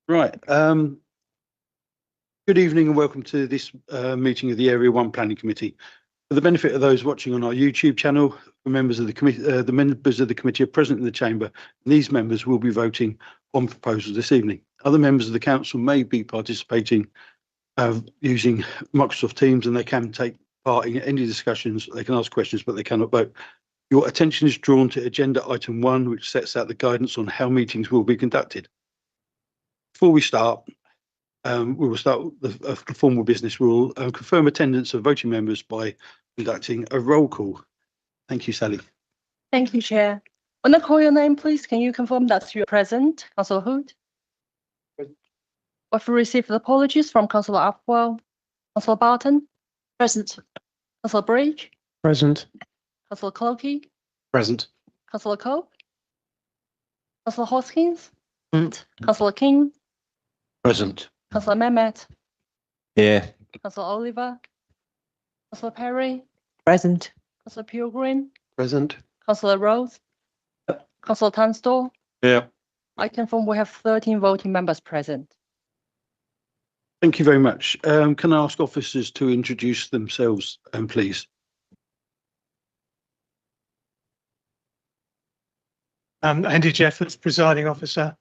Right. Good evening and welcome to this meeting of the Area 1 Planning Committee. For the benefit of those watching on our YouTube channel, the members of the committee are present in the chamber, and these members will be voting on proposals this evening. Other members of the council may be participating using Microsoft Teams, and they can take part in any discussions. They can ask questions, but they cannot vote. Your attention is drawn to agenda item 1, which sets out the guidance on how meetings will be conducted. Before we start, we will start the formal business. We'll confirm attendance of voting members by conducting a roll call. Thank you, Sally. Thank you, Chair. When I call your name, please, can you confirm that you're present? Councillor Hood? Present. We've received apologies from Councillor Upwell. Councillor Barton? Present. Councillor Bridge? Present. Councillor Clokey? Present. Councillor Cope? Councillor Hoskins? Present. Councillor King? Present. Councillor Mehmet? Here. Councillor Oliver? Councillor Perry? Present. Councillor Pilgrim? Present. Councillor Rose? Councillor Tunstall? Yeah. I confirm we have 13 voting members present. Thank you very much. Can I ask officers to introduce themselves, please? Andy Jeffords, presiding officer.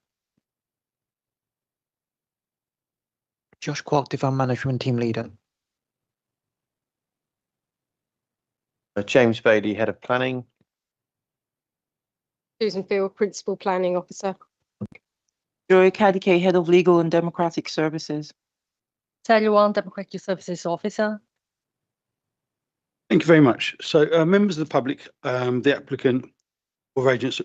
Josh Kwok, Development Management Team Leader. James Bailey, Head of Planning. Susan Field, Principal Planning Officer. Joy Kadike, Head of Legal and Democratic Services. Sally Wang, Democratic Services Officer. Thank you very much. So members of the public, the applicant or agents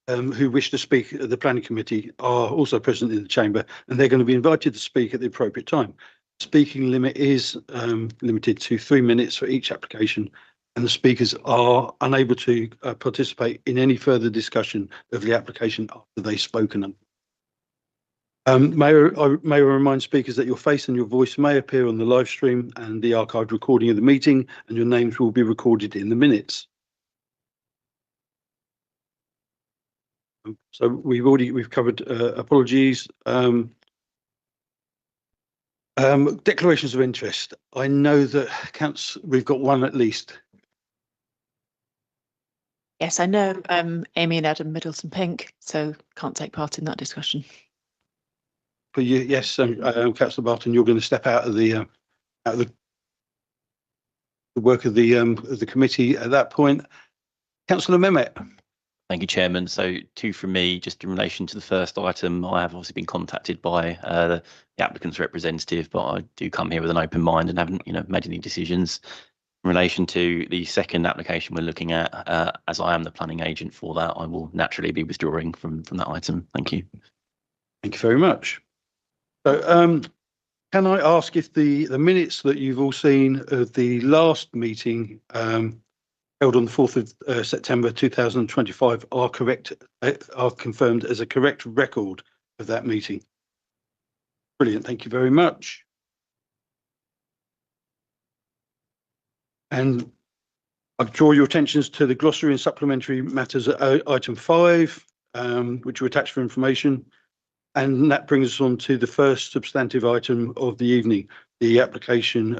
who wish to speak at the planning committee are also present in the chamber, and they're going to be invited to speak at the appropriate time. Speaking limit is limited to 3 minutes for each application, and the speakers are unable to participate in any further discussion of the application after they've spoken. May I remind speakers that your face and your voice may appear on the live stream and the archived recording of the meeting, and your names will be recorded in the minutes. So we've covered apologies. Declarations of interest. I know that we've got one at least. Yes, I know Amy and Adam Middleton Pink, so can't take part in that discussion. But yes, Councillor Barton, you're going to step out of the work of the committee at that point. Councillor Mehmet. Thank you, Chairman. So 2 from me, just in relation to the first item. I have obviously been contacted by the applicant's representative, but I do come here with an open mind and haven't, made any decisions. In relation to the second application we're looking at, as I am the planning agent for that, I will naturally be withdrawing from that item. Thank you. Thank you very much. So can I ask if the minutes that you've all seen of the last meeting held on the 4th of September 2025 are correct, are confirmed as a correct record of that meeting? Brilliant, thank you very much. And I draw your attentions to the glossary and supplementary matters at item 5, which are attached for information. And that brings us on to the first substantive item of the evening, the application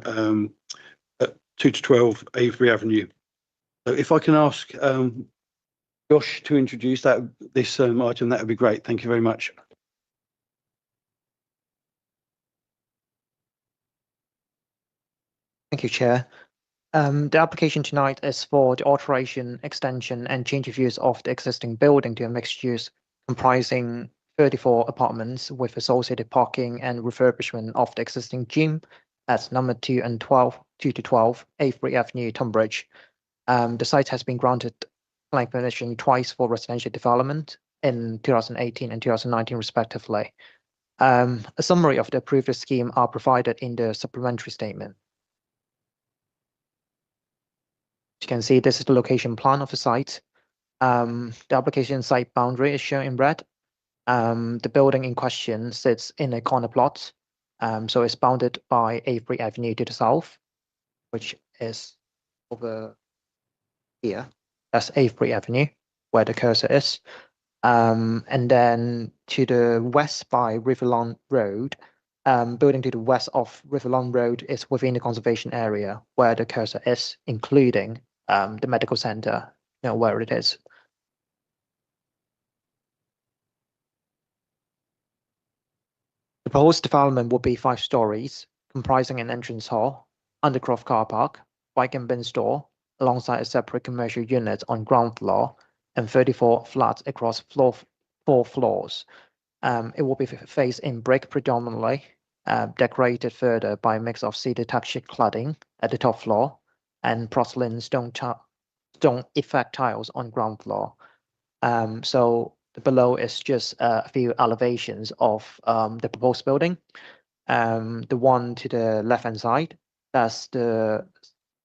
at 2 to 12 Avebury Avenue. So if I can ask Josh to introduce this item, that would be great. Thank you very much. Thank you, Chair. The application tonight is for the alteration, extension and change of use of the existing building to a mixed use comprising 34 apartments with associated parking and refurbishment of the existing gym at number 2 to 12 Avebury Avenue, Tunbridge. The site has been granted planning permission twice for residential development in 2018 and 2019 respectively. A summary of the previous scheme are provided in the supplementary statement. As you can see, this is the location plan of the site. The application site boundary is shown in red. The building in question sits in a corner plot, so it's bounded by Avebury Avenue to the south, which is over here. That's Avebury Avenue, where the cursor is. And then to the west by Riverlawn Road, building to the west of Riverlawn Road is within the conservation area where the cursor is, including the medical center, where it is. The proposed development will be 5 stories, comprising an entrance hall, undercroft car park, bike and bin store, alongside a separate commercial unit on ground floor, and 34 flats across 4 floors. It will be faced in brick predominantly, decorated further by a mix of cedar type sheet cladding at the top floor and porcelain stone effect tiles on ground floor. So below is just a few elevations of the proposed building. The one to the left-hand side, that's the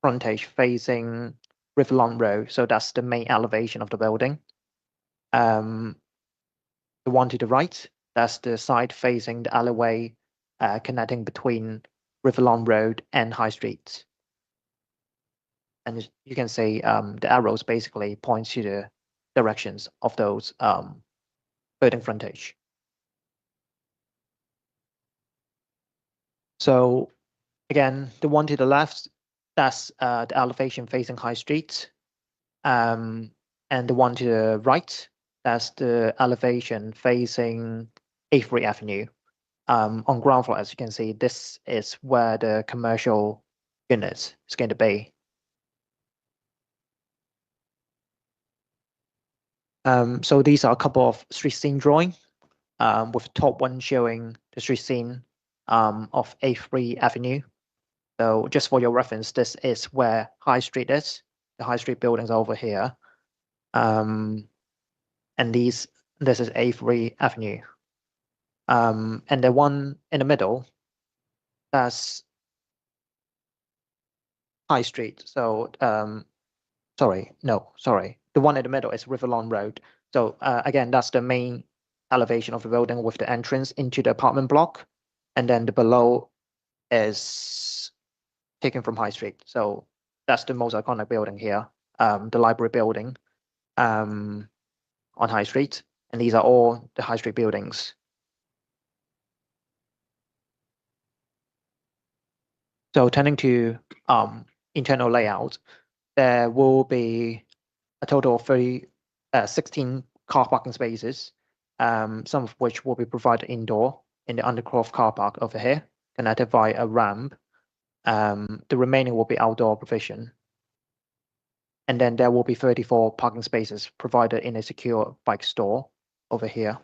frontage facing Riverlawn Road. So that's the main elevation of the building. The one to the right, that's the side facing the alleyway connecting between Riverlawn Road and High Street. And you can see the arrows basically point to the directions of those building frontage. So again, the one to the left, that's the elevation facing High Street. And the one to the right, that's the elevation facing Avery Avenue. On ground floor, as you can see, this is where the commercial unit is going to be. So these are a couple of street scene drawing, with the top one showing the street scene of Avery Avenue. So just for your reference, this is where High Street is. The High Street buildings over here. And this is Avery Avenue. And the one in the middle, that's High Street. So sorry. The one in the middle is Riverlawn Road. So again, that's the main elevation of the building with the entrance into the apartment block. And then the below is taken from High Street. So that's the most iconic building here, the library building on High Street. And these are all the High Street buildings. So turning to internal layout, there will be a total of 16 car parking spaces, some of which will be provided indoor in the Undercroft car park over here, connected via a ramp. The remaining will be outdoor provision. And then there will be 34 parking spaces provided in a secure bike store over here.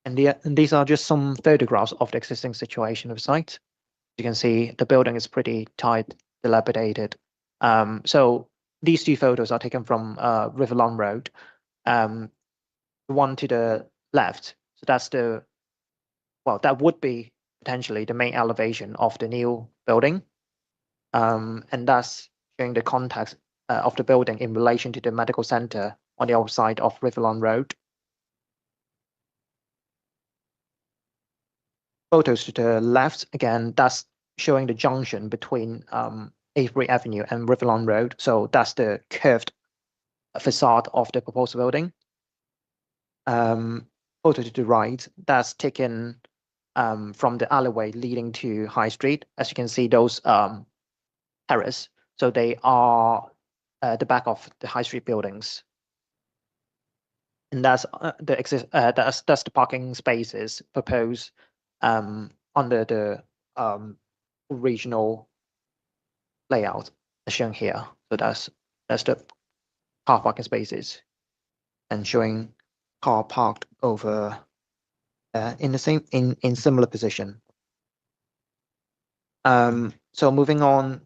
And these are just some photographs of the existing situation of the site. You can see the building is pretty tight, dilapidated. So these 2 photos are taken from Riverlawn Road. The one to the left, so that's that would be potentially the main elevation of the new building. And that's showing the context of the building in relation to the medical center on the outside of Riverlawn Road. Photos to the left, again, that's showing the junction between Avery Avenue and Riverlawn Road. So that's the curved facade of the proposed building. Photo to the right, that's taken from the alleyway leading to High Street. As you can see, those terraces, so they are the back of the High Street buildings. And that's that's the parking spaces proposed under the regional layout as shown here. So that's the car parking spaces, and showing car parked over in the same in similar position. So moving on,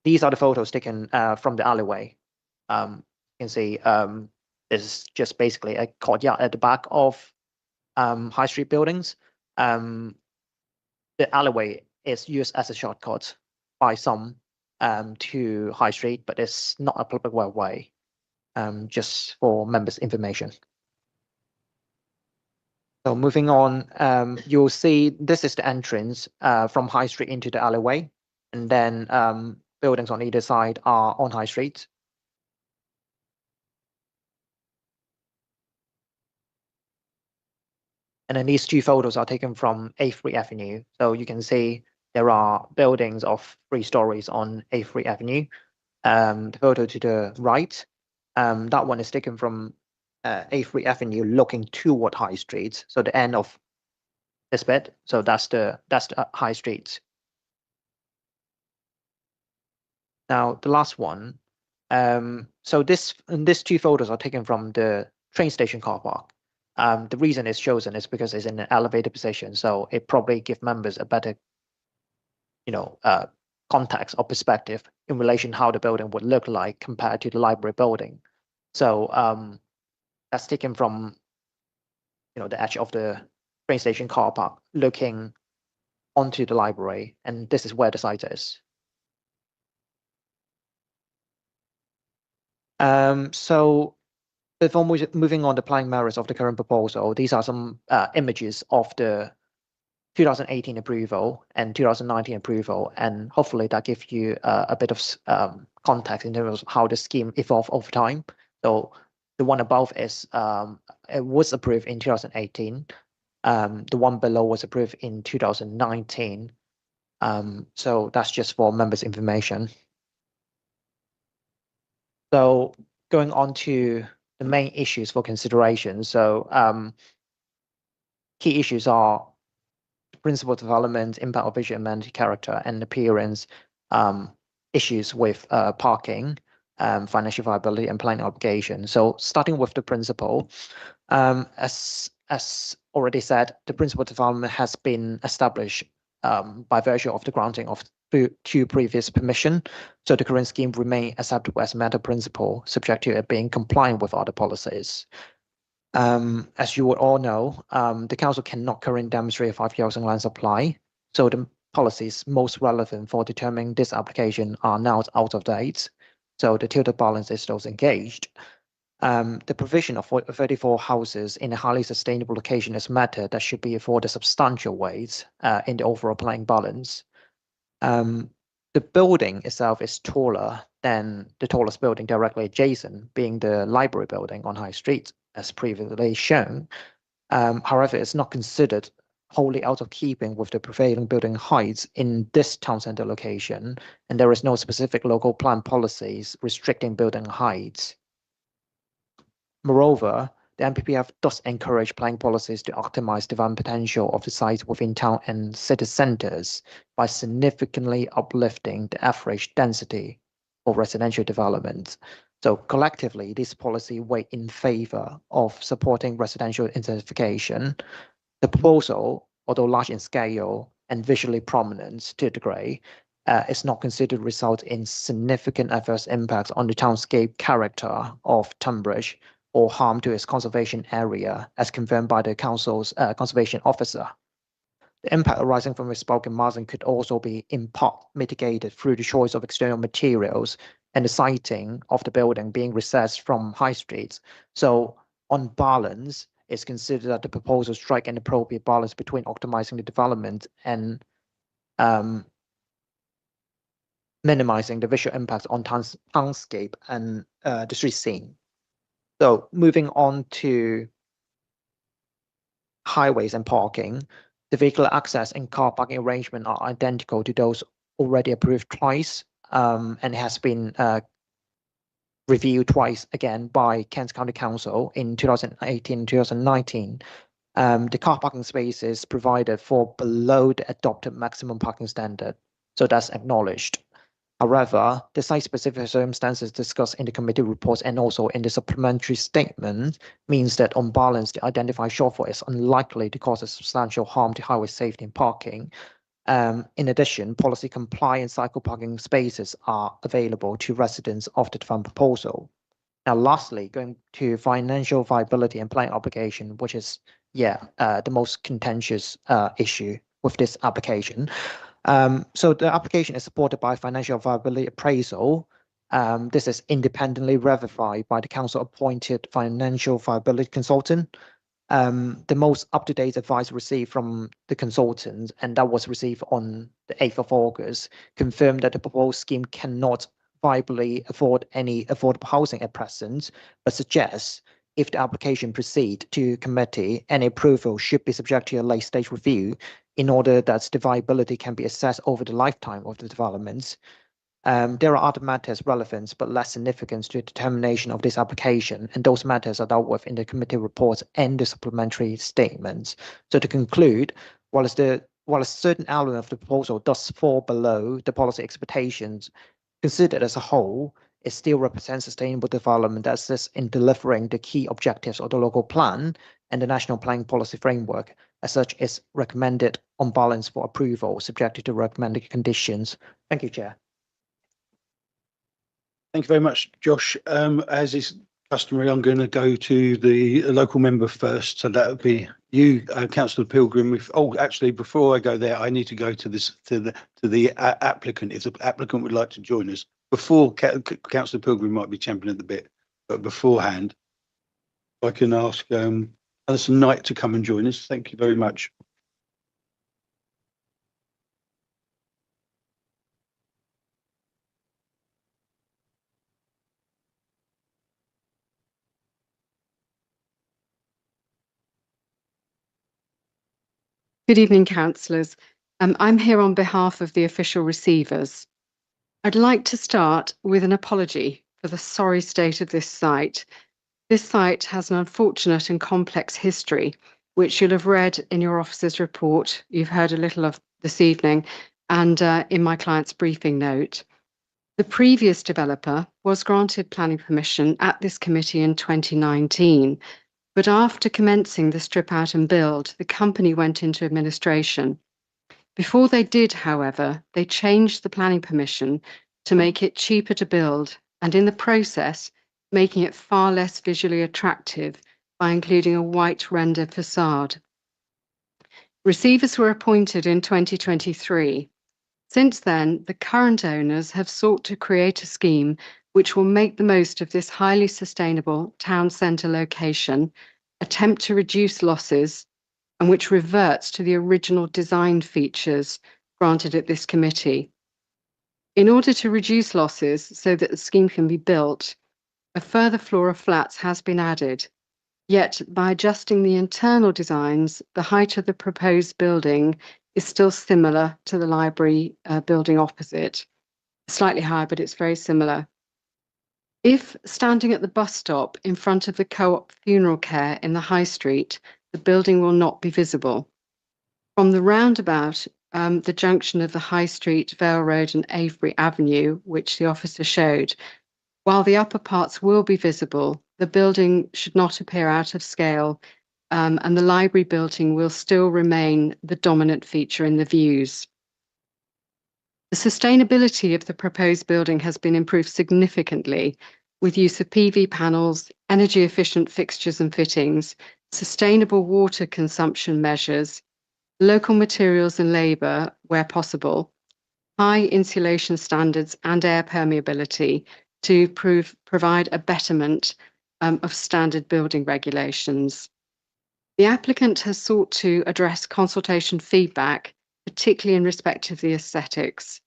these are the photos taken from the alleyway. You can see this is just basically a courtyard at the back of High Street buildings. The alleyway is used as a shortcut by some to High Street, but it's not a public way, just for members' information. So moving on, you'll see this is the entrance from High Street into the alleyway, and then buildings on either side are on High Street. And then these two photos are taken from A3 Avenue. So you can see there are buildings of 3 stories on A3 Avenue. The photo to the right, that one is taken from A3 Avenue looking toward High Street. So the end of this bit. So that's the High Street. Now the last one. So these 2 photos are taken from the train station car park. The reason it's chosen is because it's in an elevated position, so it probably gives members a better, context or perspective in relation how the building would look like compared to the library building. So that's taken from, the edge of the train station car park, looking onto the library, and this is where the site is. So before moving on to planning merits of the current proposal, these are some images of the 2018 approval and 2019 approval, and hopefully that gives you a bit of context in terms of how the scheme evolved over time. So the one above is it was approved in 2018. The one below was approved in 2019. So that's just for members' information. So going on to the main issues for consideration. So key issues are principal development, impact of visual amenity character and appearance, issues with parking, financial viability and planning obligation. So starting with the principal, as already said, the principal development has been established by virtue of the granting of 2 previous permission. So the current scheme remain acceptable as a matter of principle, subject to it being compliant with other policies. As you would all know, the council cannot currently demonstrate a 5-year housing land supply. So the policies most relevant for determining this application are now out of date. So the tilted balance is those engaged. The provision of 34 houses in a highly sustainable location is a matter that should be afforded substantial weight in the overall planning balance. The building itself is taller than the tallest building directly adjacent, being the library building on High Street, as previously shown. However, it's not considered wholly out of keeping with the prevailing building heights in this town centre location, and there is no specific local plan policies restricting building heights. Moreover, the MPPF does encourage planning policies to optimize development potential of the sites within town and city centres by significantly uplifting the average density of residential development. So collectively, this policy weigh in favour of supporting residential intensification. The proposal, although large in scale and visually prominent to a degree, is not considered result in significant adverse impacts on the townscape character of Tunbridge or harm to its conservation area, as confirmed by the council's conservation officer. The impact arising from its bulk and massing could also be in part mitigated through the choice of external materials and the siting of the building being recessed from High Street. So on balance, it's considered that the proposal strike an appropriate balance between optimizing the development and minimizing the visual impacts on townscape and the street scene. So moving on to highways and parking, the vehicular access and car parking arrangement are identical to those already approved twice, and it has been reviewed twice again by Kent County Council in 2018 and 2019. The car parking spaces provided for below the adopted maximum parking standard, so that's acknowledged. However, the site-specific circumstances discussed in the committee reports and also in the supplementary statement means that on balance, the identified shortfall is unlikely to cause a substantial harm to highway safety and parking. In addition, policy compliant cycle parking spaces are available to residents of the development proposal. Now, lastly, going to financial viability and planning obligation, which is, the most contentious issue with this application. So the application is supported by financial viability appraisal. This is independently verified by the council appointed financial viability consultant. The most up-to-date advice received from the consultants, and that was received on the 8th of August, confirmed that the proposed scheme cannot viably afford any affordable housing at present, but suggests if the application proceed to committee, any approval should be subject to a late stage review in order that the viability can be assessed over the lifetime of the developments. There are other matters relevant but less significant to the determination of this application, and those matters are dealt with in the committee reports and the supplementary statements. So to conclude, while a certain element of the proposal does fall below the policy expectations, considered as a whole, it still represents sustainable development that assists in delivering the key objectives of the local plan and the national planning policy framework. As such, is recommended on balance for approval, subject to the recommended conditions. Thank you, Chair. Thank you very much, Josh. As is customary, I'm going to go to the local member first. So that would be you, Councillor Pilgrim. Actually, before I go there, I need to go to the applicant. If the applicant would like to join us, before Councillor Pilgrim might be championing at the bit, but beforehand, I can ask Alison Knight to come and join us. Thank you very much. Good evening, councillors. I'm here on behalf of the official receivers. I'd like to start with an apology for the sorry state of this site. This site has an unfortunate and complex history, which you'll have read in your officer's report. You've heard a little of this evening, and in my client's briefing note. The previous developer was granted planning permission at this committee in 2019. But after commencing the strip out and build, the company went into administration. Before they did, however, they changed the planning permission to make it cheaper to build, and in the process, making it far less visually attractive by including a white render facade. Receivers were appointed in 2023. Since then, the current owners have sought to create a scheme which will make the most of this highly sustainable town centre location, attempt to reduce losses, and which reverts to the original design features granted at this committee. In order to reduce losses so that the scheme can be built, a further floor of flats has been added. Yet, by adjusting the internal designs, the height of the proposed building is still similar to the library building opposite. Slightly higher, but it's very similar. If standing at the bus stop in front of the Co-op Funeral Care in the High Street, the building will not be visible. From the roundabout, the junction of the High Street, Vale Road and Avebury Avenue, which the officer showed, while the upper parts will be visible, the building should not appear out of scale, and the library building will still remain the dominant feature in the views. The sustainability of the proposed building has been improved significantly with use of PV panels, energy efficient fixtures and fittings, sustainable water consumption measures, local materials and labour where possible, high insulation standards and air permeability to provide a betterment of standard building regulations. The applicant has sought to address consultation feedback, particularly in respect of the aesthetics.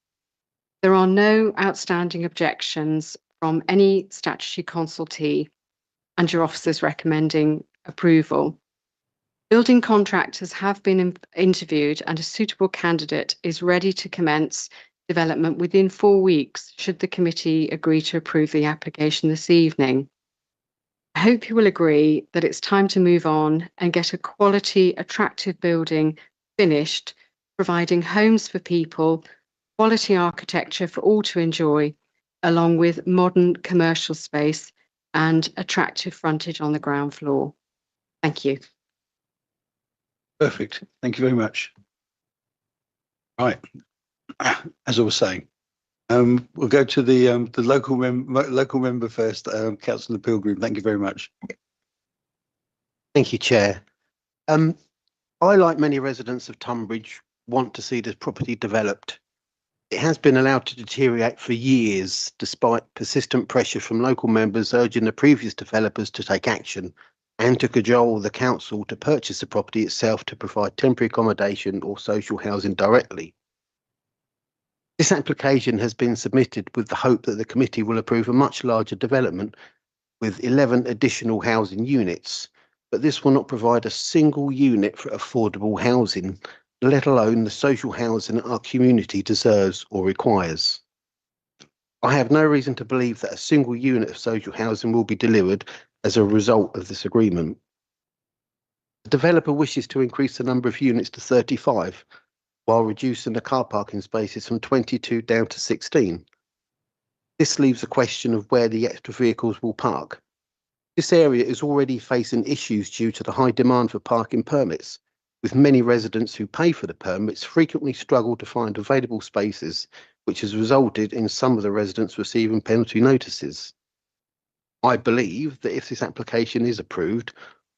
There are no outstanding objections from any statutory consultee, and your officers recommending approval. Building contractors have been interviewed, and a suitable candidate is ready to commence development within 4 weeks, should the committee agree to approve the application this evening. I hope you will agree that it's time to move on and get a quality, attractive building finished, providing homes for people, quality architecture for all to enjoy, along with modern commercial space and attractive frontage on the ground floor. Thank you. Perfect. Thank you very much. Right. As I was saying, we'll go to the local member first, Councillor Pilgrim. Thank you very much. Thank you, Chair. I, like many residents of Tunbridge, want to see this property developed. It has been allowed to deteriorate for years, despite persistent pressure from local members urging the previous developers to take action and to cajole the council to purchase the property itself to provide temporary accommodation or social housing directly. This application has been submitted with the hope that the committee will approve a much larger development, with 11 additional housing units, but this will not provide a single unit for affordable housing, let alone the social housing our community deserves or requires. I have no reason to believe that a single unit of social housing will be delivered as a result of this agreement. The developer wishes to increase the number of units to 35, while reducing the car parking spaces from 22 down to 16. This leaves the question of where the extra vehicles will park. This area is already facing issues due to the high demand for parking permits, with many residents who pay for the permits frequently struggle to find available spaces, which has resulted in some of the residents receiving penalty notices. I believe that if this application is approved,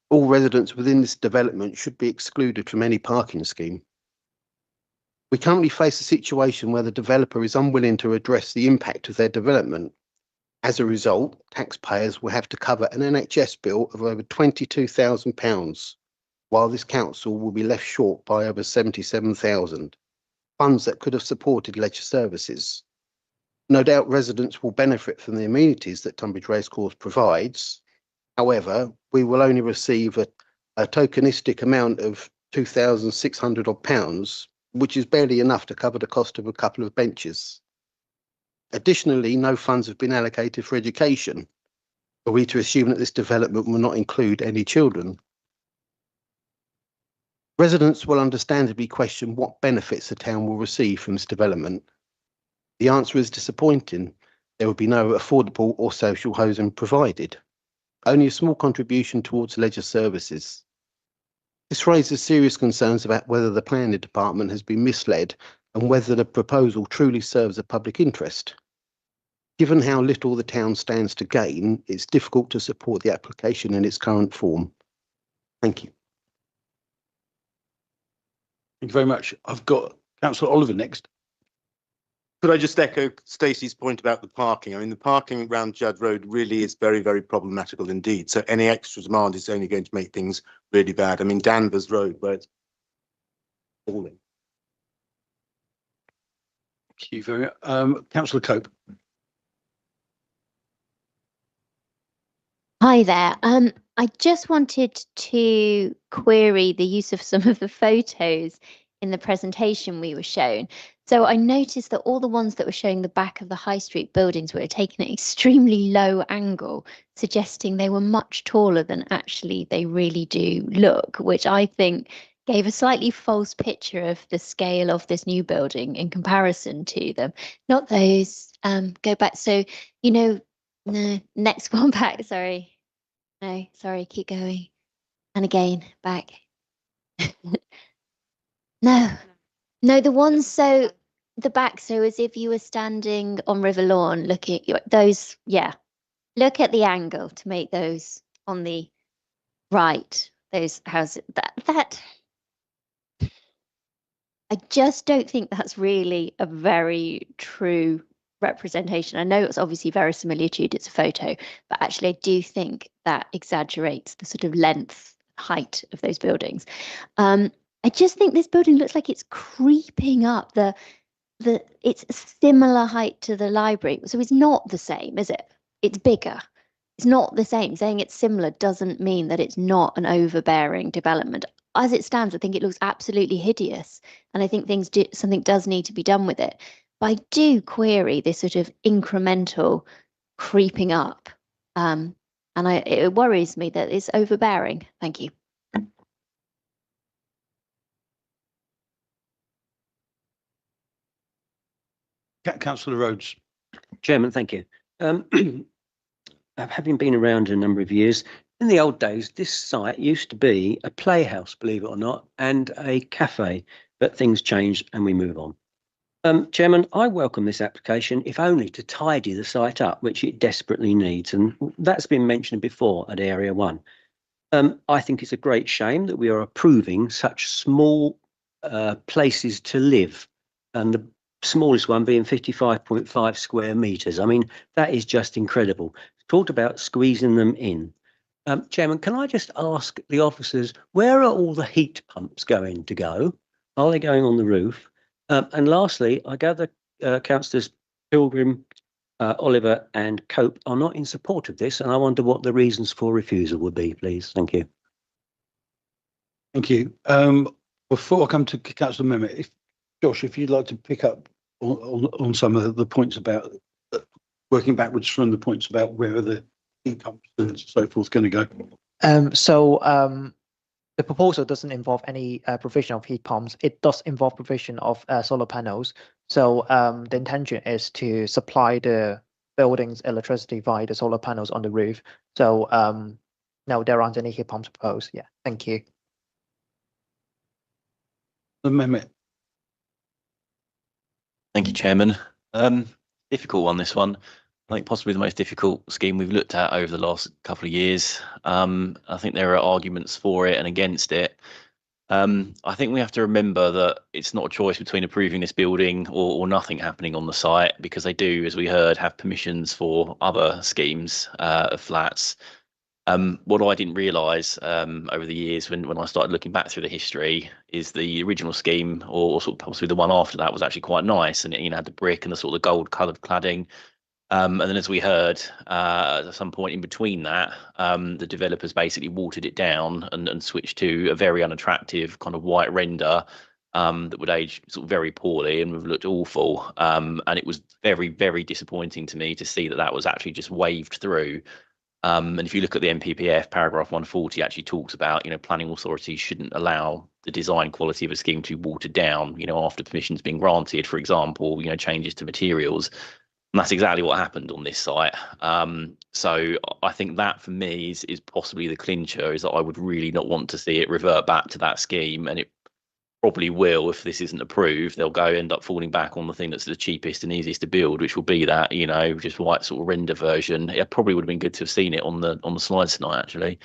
all residents within this development should be excluded from any parking scheme. We currently face a situation where the developer is unwilling to address the impact of their development. As a result, taxpayers will have to cover an NHS bill of over £22,000, while this council will be left short by over £77,000, funds that could have supported leisure services. No doubt residents will benefit from the amenities that Tunbridge Racecourse provides. However, we will only receive a tokenistic amount of £2,600 odd, which is barely enough to cover the cost of a couple of benches. Additionally, no funds have been allocated for education. Are we to assume that this development will not include any children? Residents will understandably question what benefits the town will receive from this development. The answer is disappointing. There will be no affordable or social housing provided, only a small contribution towards leisure services. This raises serious concerns about whether the planning department has been misled and whether the proposal truly serves a public interest. Given how little the town stands to gain, it's difficult to support the application in its current form. Thank you. Thank you very much. I've got Councillor Oliver next. Could I just echo Stacey's point about the parking? I mean, the parking around Judd Road really is very, very problematical indeed. So any extra demand is only going to make things really bad. I mean, Danvers Road, where it's falling. Thank you very much. Councillor Cope. Hi there. I just wanted to query the use of some of the photos in the presentation we were shown. So I noticed that all the ones that were showing the back of the high street buildings were taken at extremely low angle, suggesting they were much taller than actually they really do look, which I think gave a slightly false picture of the scale of this new building in comparison to them. Not those, go back. So, you know, no, next one back, sorry. No, sorry, keep going. And again, back. No, the ones so the back, so as if you were standing on River Lawn looking at those, yeah. Look at the angle to make those on the right, those houses. That I just don't think that's really a very true representation. I know it's obviously verisimilitude, it's a photo, but actually I do think that exaggerates the sort of length, height of those buildings. I just think this building looks like it's creeping up it's a similar height to the library. So it's not the same, is it? It's bigger. It's not the same. Saying it's similar doesn't mean that it's not an overbearing development. As it stands, I think it looks absolutely hideous. And I think something does need to be done with it. But I do query this sort of incremental creeping up. And it worries me that it's overbearing. Thank you. Councillor Rhodes. Chairman, thank you. Having been around a number of years, in the old days, this site used to be a playhouse, believe it or not, and a cafe, but things changed and we move on. Chairman, I welcome this application, if only to tidy the site up, which it desperately needs, and that's been mentioned before at Area 1. I think it's a great shame that we are approving such small places to live, and the smallest one being 55.5 square metres. I mean, that is just incredible. Talked about squeezing them in. Chairman, can I just ask the officers, where are all the heat pumps going to go? Are they going on the roof? And lastly, I gather Councillors Pilgrim Oliver and Cope are not in support of this, and I wonder what the reasons for refusal would be, please. Thank you. Thank you. Before I come to Councillor Mehmet, Josh, if you'd like to pick up on some of the points about working backwards from the points about where the heat pumps and so forth going to go. The proposal doesn't involve any provision of heat pumps. It does involve provision of solar panels. So the intention is to supply the building's electricity via the solar panels on the roof. So no, there aren't any heat pumps proposed. Yeah, thank you. Mehmet. Thank you, Chairman. Difficult one, this one. I think possibly the most difficult scheme we've looked at over the last couple of years. I think there are arguments for it and against it. I think we have to remember that it's not a choice between approving this building or nothing happening on the site, because they do, as we heard, have permissions for other schemes of flats. What I didn't realise over the years when I started looking back through the history is the original scheme, or sort of possibly the one after that, was actually quite nice, and it had the brick and the sort of gold coloured cladding. And then, as we heard, at some point in between that, the developers basically watered it down and switched to a very unattractive kind of white render that would age sort of very poorly and would have looked awful. And it was very, very disappointing to me to see that that was actually just waved through. And if you look at the NPPF, paragraph 140 actually talks about, planning authorities shouldn't allow the design quality of a scheme to be watered down, after permissions being granted, for example, changes to materials. And that's exactly what happened on this site. So I think that for me is possibly the clincher, is that I would really not want to see it revert back to that scheme, and it probably will. If this isn't approved, they'll end up falling back on the thing that's the cheapest and easiest to build, which will be that, just white sort of render version. It probably would have been good to have seen it on the slides tonight, actually.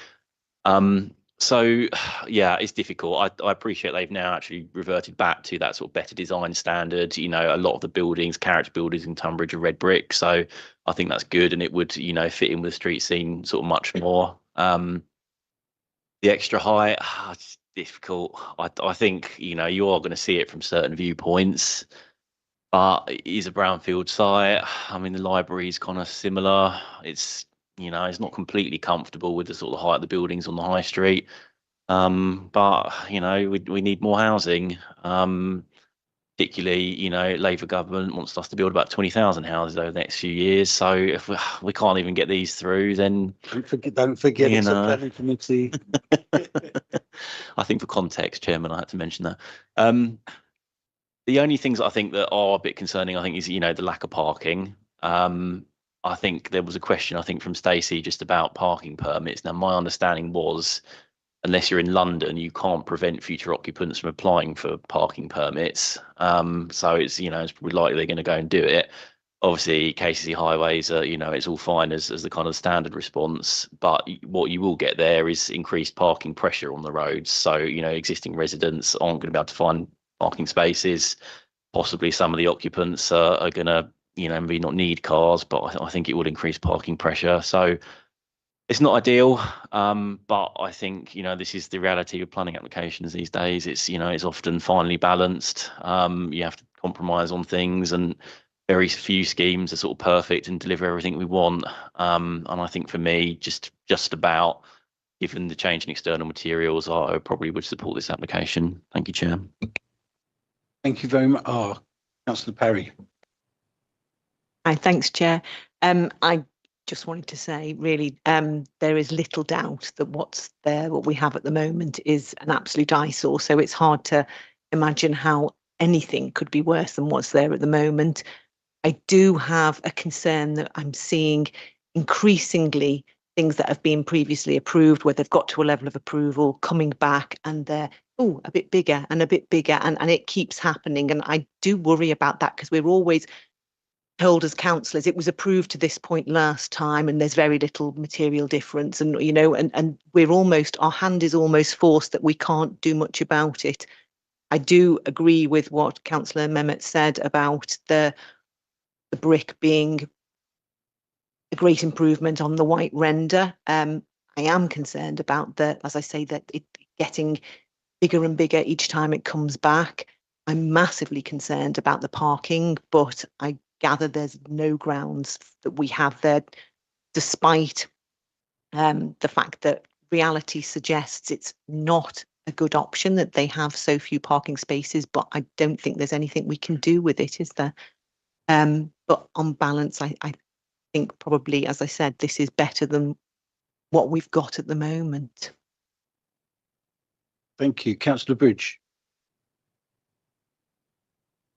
So yeah, it's difficult. I appreciate they've now actually reverted back to that sort of better design standard. A lot of the buildings, character buildings in Tunbridge are red brick, so I think that's good, and it would fit in with the street scene sort of much more. The extra height, it's difficult. I think you are going to see it from certain viewpoints, but it is a brownfield site. I mean, the library is kind of similar. It's it's not completely comfortable with the sort of height of the buildings on the high street. But we need more housing. Particularly, Labour government wants us to build about 20,000 houses over the next few years. So if we can't even get these through, then don't forget it's a planning committee. I think for context, Chairman, I had to mention that. The only things I think that are a bit concerning, I think, is the lack of parking. I think there was a question, from Stacey, just about parking permits. Now, my understanding was, unless you're in London, you can't prevent future occupants from applying for parking permits. So it's, it's probably likely they're going to go and do it. Obviously, KCC highways are, it's all fine as the kind of standard response. But what you will get there is increased parking pressure on the roads. So, existing residents aren't going to be able to find parking spaces. Possibly some of the occupants are going to, maybe not need cars, but I think it would increase parking pressure. So it's not ideal, but I think, this is the reality of planning applications these days. It's, it's often finely balanced. You have to compromise on things, and very few schemes are sort of perfect and deliver everything we want. And I think for me, just about, given the change in external materials, I probably would support this application. Thank you, Chair. Thank you very much. Councillor Parry. Hi, thanks, Chair. I just wanted to say, really, there is little doubt that what we have at the moment is an absolute eyesore. So it's hard to imagine how anything could be worse than what's there at the moment. I do have a concern that I'm seeing increasingly things that have been previously approved, where they've got to a level of approval, coming back and they're a bit bigger and a bit bigger, and it keeps happening. And I do worry about that, because we're always told as councillors it was approved to this point last time and there's very little material difference, and and we're almost, our hand is almost forced that we can't do much about it. I do agree with what Councillor Mehmet said about the brick being a great improvement on the white render. I am concerned about as I say, that it getting bigger and bigger each time it comes back. I'm massively concerned about the parking, but I gather there's no grounds that we have there, despite the fact that reality suggests it's not a good option that they have so few parking spaces, but I don't think there's anything we can do with it, is there? But on balance, I think probably, as I said, this is better than what we've got at the moment. Thank you. Councillor Bridge.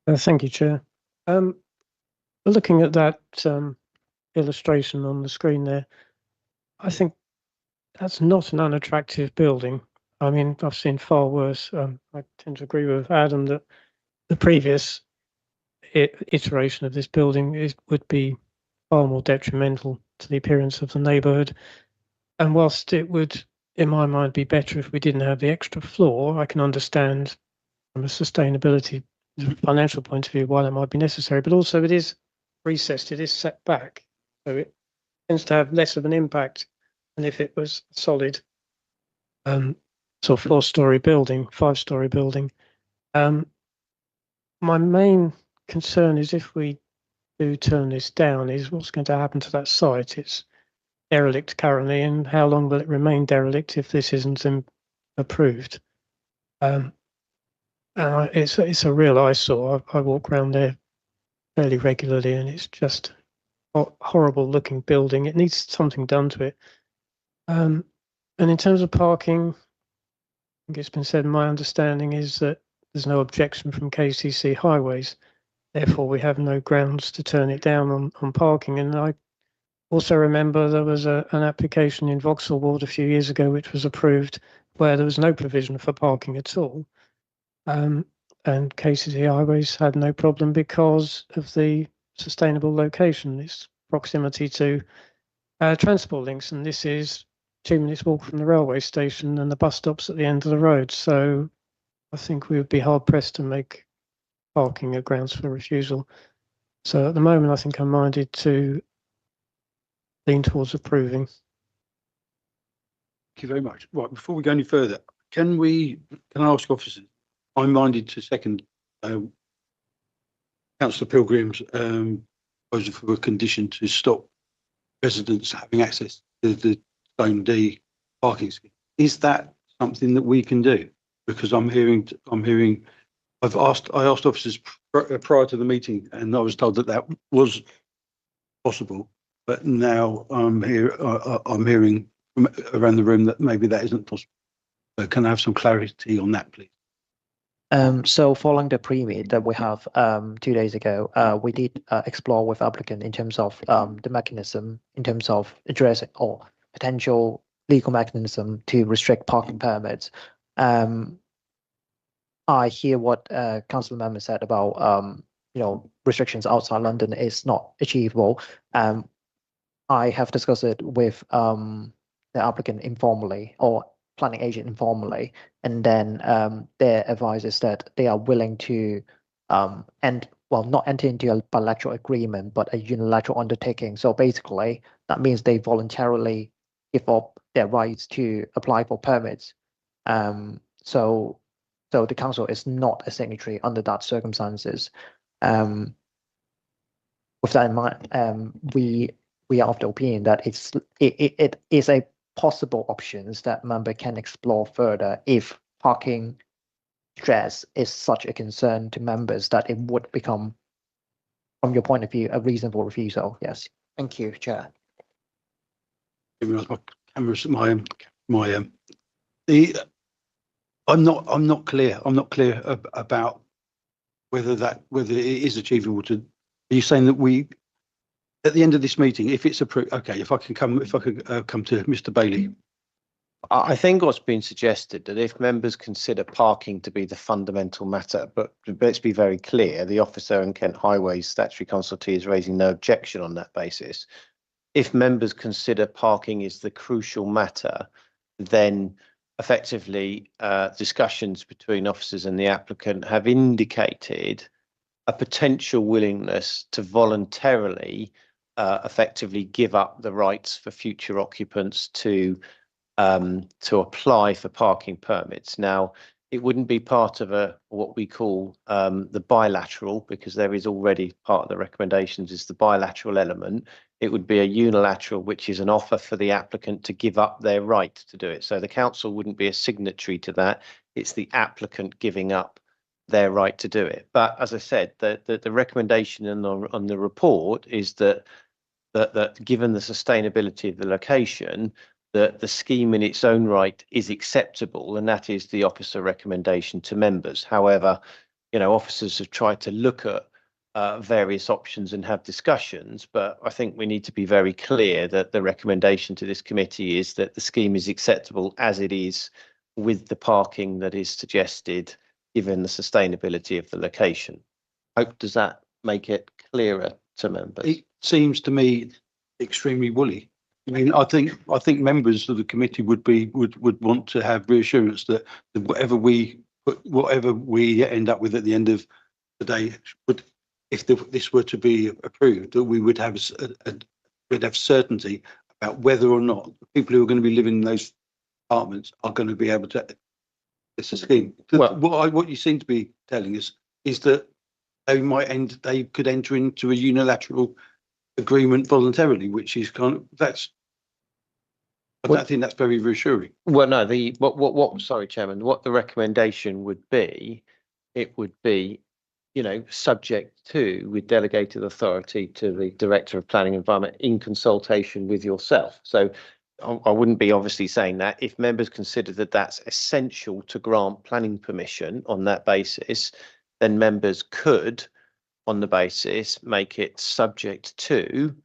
Thank you, Chair. Looking at that illustration on the screen there, I think that's not an unattractive building. I mean, I've seen far worse. I tend to agree with Adam that the previous iteration of this building would be far more detrimental to the appearance of the neighbourhood. And whilst it would, in my mind, be better if we didn't have the extra floor, I can understand from a sustainability financial point of view why that might be necessary. But also it is recessed, it is set back, so it tends to have less of an impact than if it was solid sort of 4-storey building, 5-storey building. My main concern is if we do turn this down, is what's going to happen to that site. It's derelict currently, and how long will it remain derelict if this isn't approved? And it's a real eyesore. I walk around there fairly regularly, and it's just a horrible looking building. It needs something done to it. And in terms of parking, I think it's been said, my understanding is that there's no objection from KCC Highways. Therefore, we have no grounds to turn it down on parking. And I also remember there was an application in Vauxhall Ward a few years ago which was approved where there was no provision for parking at all. And KCC Highways had no problem because of the sustainable location, its proximity to transport links. And this is 2 minutes walk from the railway station and the bus stops at the end of the road. So I think we would be hard pressed to make parking a grounds for refusal. So at the moment, I think I'm minded to lean towards approving. Thank you very much. Right, before we go any further, can I ask officers? I'm minded to second Councillor Pilgrim's proposal for a condition to stop residents having access to the Zone D parking scheme. Is that something that we can do? Because I asked officers prior to the meeting, and I was told that was possible. But now I'm hearing from around the room that maybe that isn't possible. So can I have some clarity on that, please? So following the pre-meet that we have 2 days ago, we did explore with applicant in terms of the mechanism, in terms of addressing or potential legal mechanism to restrict parking permits. I hear what council member said about restrictions outside London is not achievable. I have discussed it with the applicant informally or planning agent informally, and then their advice is that they are willing to not enter into a bilateral agreement, but a unilateral undertaking. So basically, that means they voluntarily give up their rights to apply for permits. So the council is not a signatory under that circumstances. With that in mind, we are of the opinion that it is a possible options that member can explore further if parking stress is such a concern to members that it would become, from your point of view, a reasonable refusal. Yes. Thank you, Chair. My cameras, I'm not clear. I'm not clear about whether it is achievable to. Are you saying that we, at the end of this meeting, if it's approved, okay, if I could come to Mr. Bailey. I think what's been suggested that if members consider parking to be the fundamental matter, but let's be very clear, the officer in Kent Highways statutory consultee is raising no objection on that basis. If members consider parking is the crucial matter, then effectively discussions between officers and the applicant have indicated a potential willingness to voluntarily effectively give up the rights for future occupants to apply for parking permits. Now, it wouldn't be part of what we call the bilateral, because there is already part of the recommendations is the bilateral element. It would be a unilateral, which is an offer for the applicant to give up their right to do it. So the council wouldn't be a signatory to that. It's the applicant giving up their right to do it. But as I said, the recommendation on the report is that given the sustainability of the location, that the scheme in its own right is acceptable, and that is the officer recommendation to members. However, officers have tried to look at various options and have discussions, but I think we need to be very clear that the recommendation to this committee is that the scheme is acceptable as it is, with the parking that is suggested, given the sustainability of the location. Does that make it clearer to members? It seems to me extremely woolly. I mean, I think members of the committee would want to have reassurance that whatever we end up with at the end of the day, if this were to be approved, that we would have we'd have certainty about whether or not people who are going to be living in those apartments are going to be able to. It's a scheme. Well, what you seem to be telling us is that they could enter into a unilateral agreement voluntarily, which is I don't think that's very reassuring. Well, no, sorry, Chairman, what the recommendation would be, it would be, subject to, with delegated authority to the Director of Planning and Environment in consultation with yourself. So I wouldn't be obviously saying that. If members consider that that's essential to grant planning permission on that basis, then members could, on the basis, make it subject to,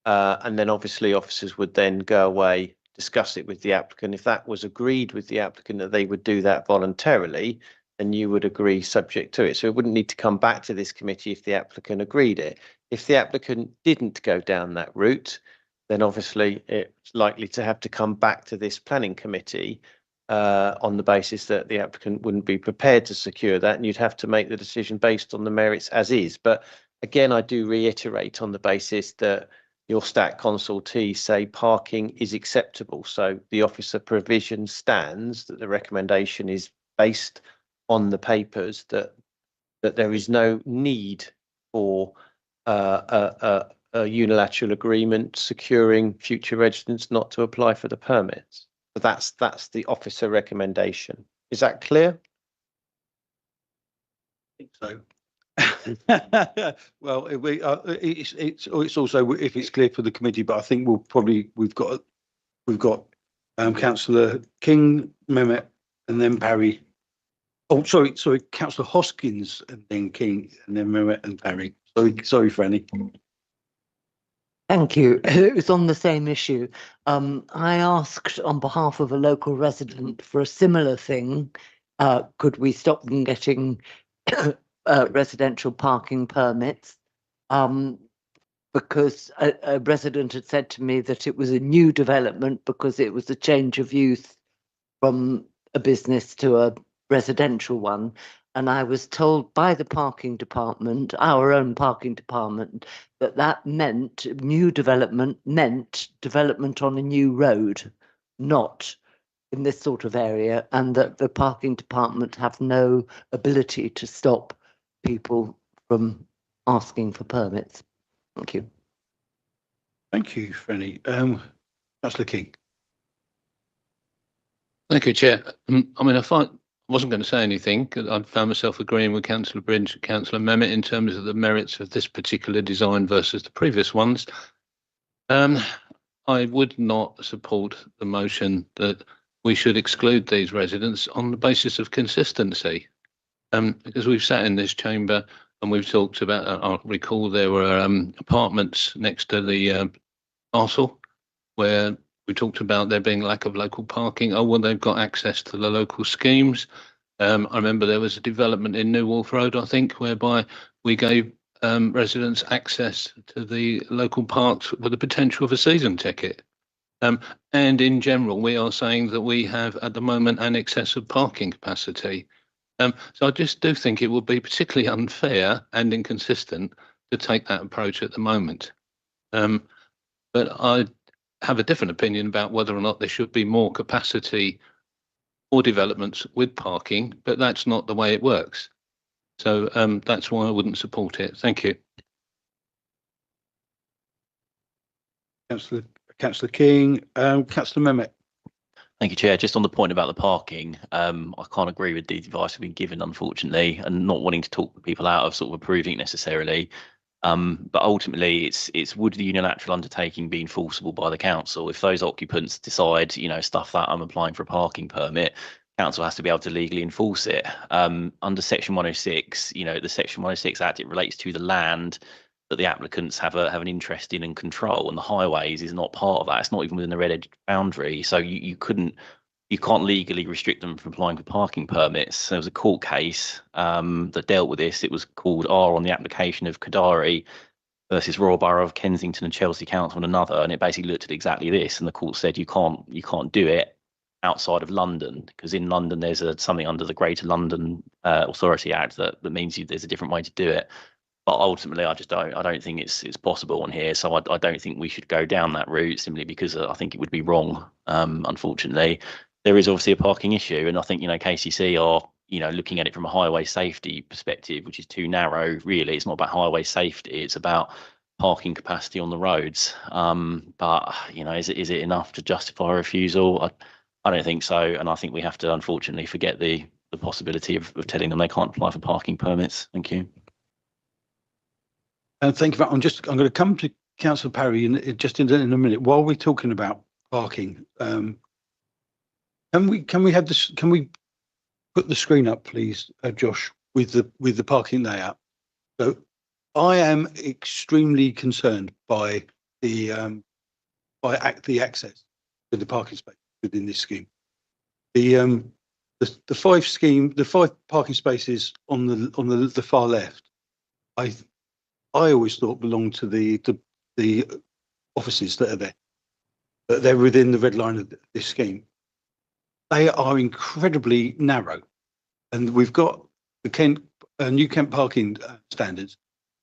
and then obviously officers would then go away, discuss it with the applicant. If that was agreed with the applicant that they would do that voluntarily, then you would agree subject to it. So it wouldn't need to come back to this committee if the applicant agreed it. If the applicant didn't go down that route, then obviously it's likely to have to come back to this planning committee on the basis that the applicant wouldn't be prepared to secure that, and you'd have to make the decision based on the merits as is. But again, I do reiterate on the basis that your stat consultees say parking is acceptable. So the officer provision stands that the recommendation is based on the papers that there is no need for a unilateral agreement securing future residents not to apply for the permits. So that's the officer recommendation. Is that clear? I think so. Well, it's also if it's clear for the committee, but I think we've got Councillor King, Mehmet, and then Barry. Oh, sorry, Councillor Hoskins, and then King, and then Mehmet and Barry. Sorry, Franny. Thank you. It was on the same issue. I asked on behalf of a local resident for a similar thing. Could we stop them getting residential parking permits? Because a resident had said to me that it was a new development because it was a change of use from a business to a residential one. And I was told by the parking department, our own parking department, that meant new development meant development on a new road, not in this sort of area, and that the parking department have no ability to stop people from asking for permits. Thank you. Thank you, Franny. Councillor King. Thank you, Chair. I mean, I wasn't going to say anything because I found myself agreeing with Councillor Bridge, Councillor Mehmet in terms of the merits of this particular design versus the previous ones. I would not support the motion that we should exclude these residents on the basis of consistency. Because we've sat in this chamber and we've talked about, I recall there were apartments next to the parcel where we talked about there being lack of local parking. Oh, well, they've got access to the local schemes. I remember there was a development in New Wharf Road, I think, whereby we gave residents access to the local parks with the potential of a season ticket. And in general, we are saying that we have at the moment an excess of parking capacity. So I just do think it would be particularly unfair and inconsistent to take that approach at the moment. But I have a different opinion about whether or not there should be more capacity for developments with parking, but that's not the way it works. So that's why I wouldn't support it. Thank you. Councillor King, Councillor Mehmet. Thank you, Chair. Just on the point about the parking, I can't agree with the advice we've been given, unfortunately, and not wanting to talk people out of sort of approving it necessarily. But ultimately, it's would the unilateral undertaking be enforceable by the council? If those occupants decide, you know, stuff that I'm applying for a parking permit, council has to be able to legally enforce it. Under Section 106, you know, the Section 106 Act, it relates to the land that the applicants have an interest in and control, and the highways is not part of that. It's not even within the red edge boundary, so you can't legally restrict them from applying for parking permits. There was a court case that dealt with this. It was called R on the application of Kadari versus Royal Borough of Kensington and Chelsea Council and another, and it basically looked at exactly this. And the court said you can't do it outside of London, because in London there's something under the Greater London Authority Act that means there's a different way to do it. But ultimately, I don't think it's possible on here. So I don't think we should go down that route, simply because I think it would be wrong. Unfortunately, there is obviously a parking issue, and I think, you know, KCC are, you know, looking at it from a highway safety perspective, which is too narrow. Really, it's not about highway safety; it's about parking capacity on the roads. But you know, is it enough to justify a refusal? I don't think so, and I think we have to unfortunately forget the possibility of telling them they can't apply for parking permits. Thank you. Thank you. I'm going to come to Councillor Parry in just in a minute. While we're talking about parking, can we have this? Can we put the screen up, please, Josh, with the parking layout? So, I am extremely concerned by the access to the parking space within this scheme. The five parking spaces on the far left, I always thought belonged to the offices that are there, but they're within the red line of this scheme. They are incredibly narrow, and we've got the new Kent parking standards,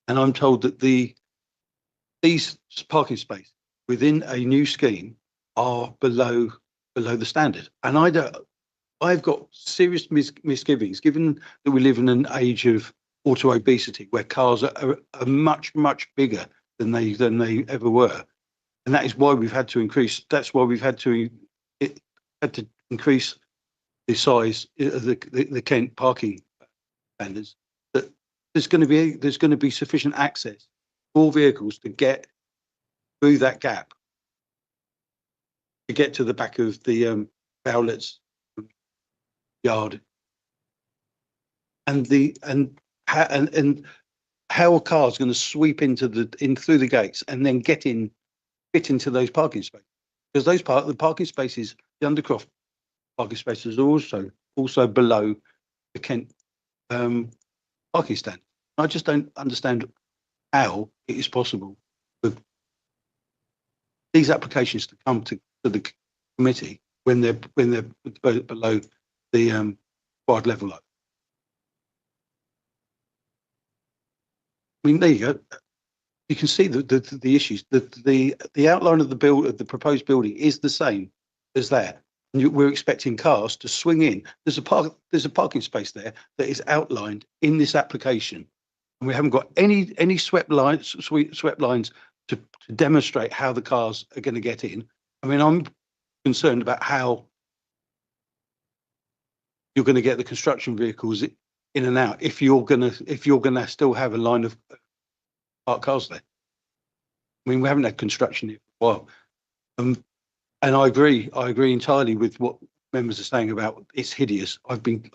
and I'm told that these parking spaces within a new scheme are below the standard, and I've got serious misgivings, given that we live in an age of auto obesity, where cars are much bigger than they ever were, and that is why we've had to increase. That's why we've had to increase the size of the Kent parking standards. That there's going to be sufficient access for vehicles to get through that gap, to get to the back of the outlets yard, and how a car is going to sweep in through the gates and then fit into those parking spaces, because the parking spaces, the Undercroft parking spaces, are also below the Kent parking standard. I just don't understand how it is possible for these applications to come to the committee when they're below the required level. I mean, there you go. You can see the issues. The outline of the proposed building is the same as that. And we're expecting cars to swing in. There's a parking space there that is outlined in this application, and we haven't got any swept lines to demonstrate how the cars are going to get in. I mean, I'm concerned about how you're going to get the construction vehicles in and out if you're gonna still have a line of parked cars there. I mean, we haven't had construction here for a while, and I agree entirely with what members are saying about it's hideous. I've been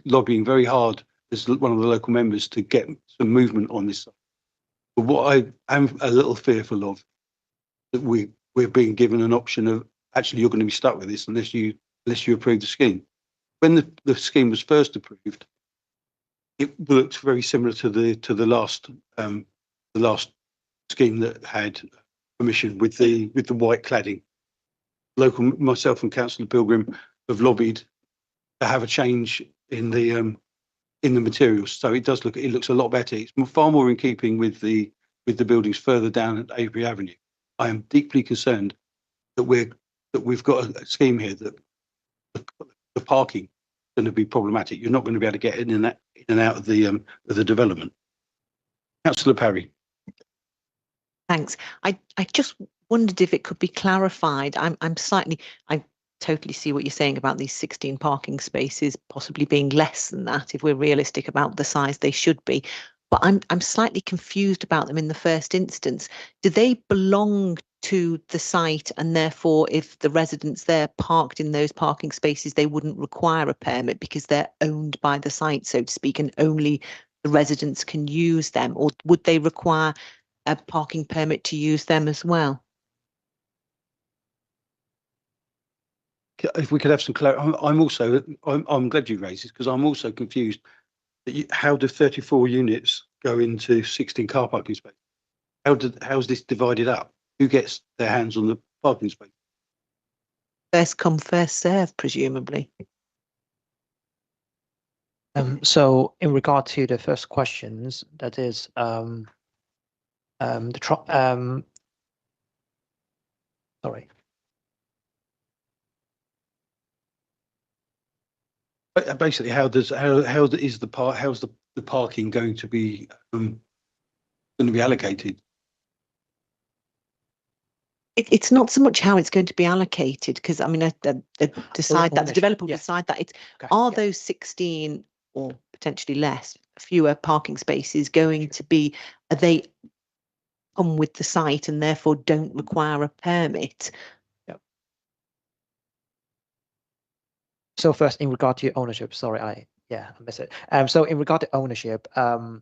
lobbying very hard as one of the local members to get some movement on this. But what I am a little fearful of, that we're being given an option of actually you're going to be stuck with this unless you approve the scheme. When the scheme was first approved, it looked very similar to the last scheme that had permission with the white cladding. Myself and Councillor Pilgrim have lobbied to have a change in the materials, so it looks a lot better. It's far more in keeping with the buildings further down at Avery Avenue. I am deeply concerned that we've got a scheme here that the parking going to be problematic. You're not going to be able to get in and out of the development. Councillor Parry. Thanks. I just wondered if it could be clarified. I totally see what you're saying about these 16 parking spaces possibly being less than that if we're realistic about the size they should be. But I'm slightly confused about them in the first instance. Do they belong to the site, and therefore if the residents there parked in those parking spaces, they wouldn't require a permit because they're owned by the site, so to speak, and only the residents can use them? Or would they require a parking permit to use them as well? If we could have some clarity, I'm glad you raised this, because I'm also confused that how do 34 units go into 16 car parking spaces? How's this divided up? Who gets their hands on the parking space? First come, first serve, presumably. So in regard to the first questions, that is sorry. Basically, how's the parking going to be allocated? It's not so much how it's going to be allocated, because I mean, they decide that, the developer will decide that. It's those 16 or potentially less, fewer parking spaces going to be, are they come with the site and therefore don't require a permit? So first, in regard to your ownership, sorry, I missed it. So in regard to ownership, all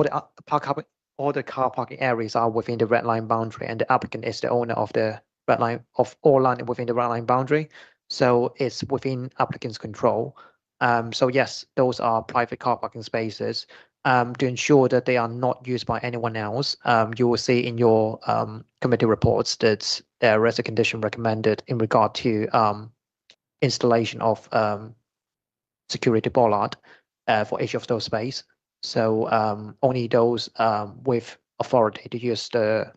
the car parking areas are within the red line boundary, and the applicant is the owner of the red line of all land within the red line boundary. So it's within applicant's control. So yes, those are private car parking spaces. To ensure that they are not used by anyone else, you will see in your committee reports that there is a condition recommended in regard to installation of security bollard for each of those spaces. So only those with authority to use the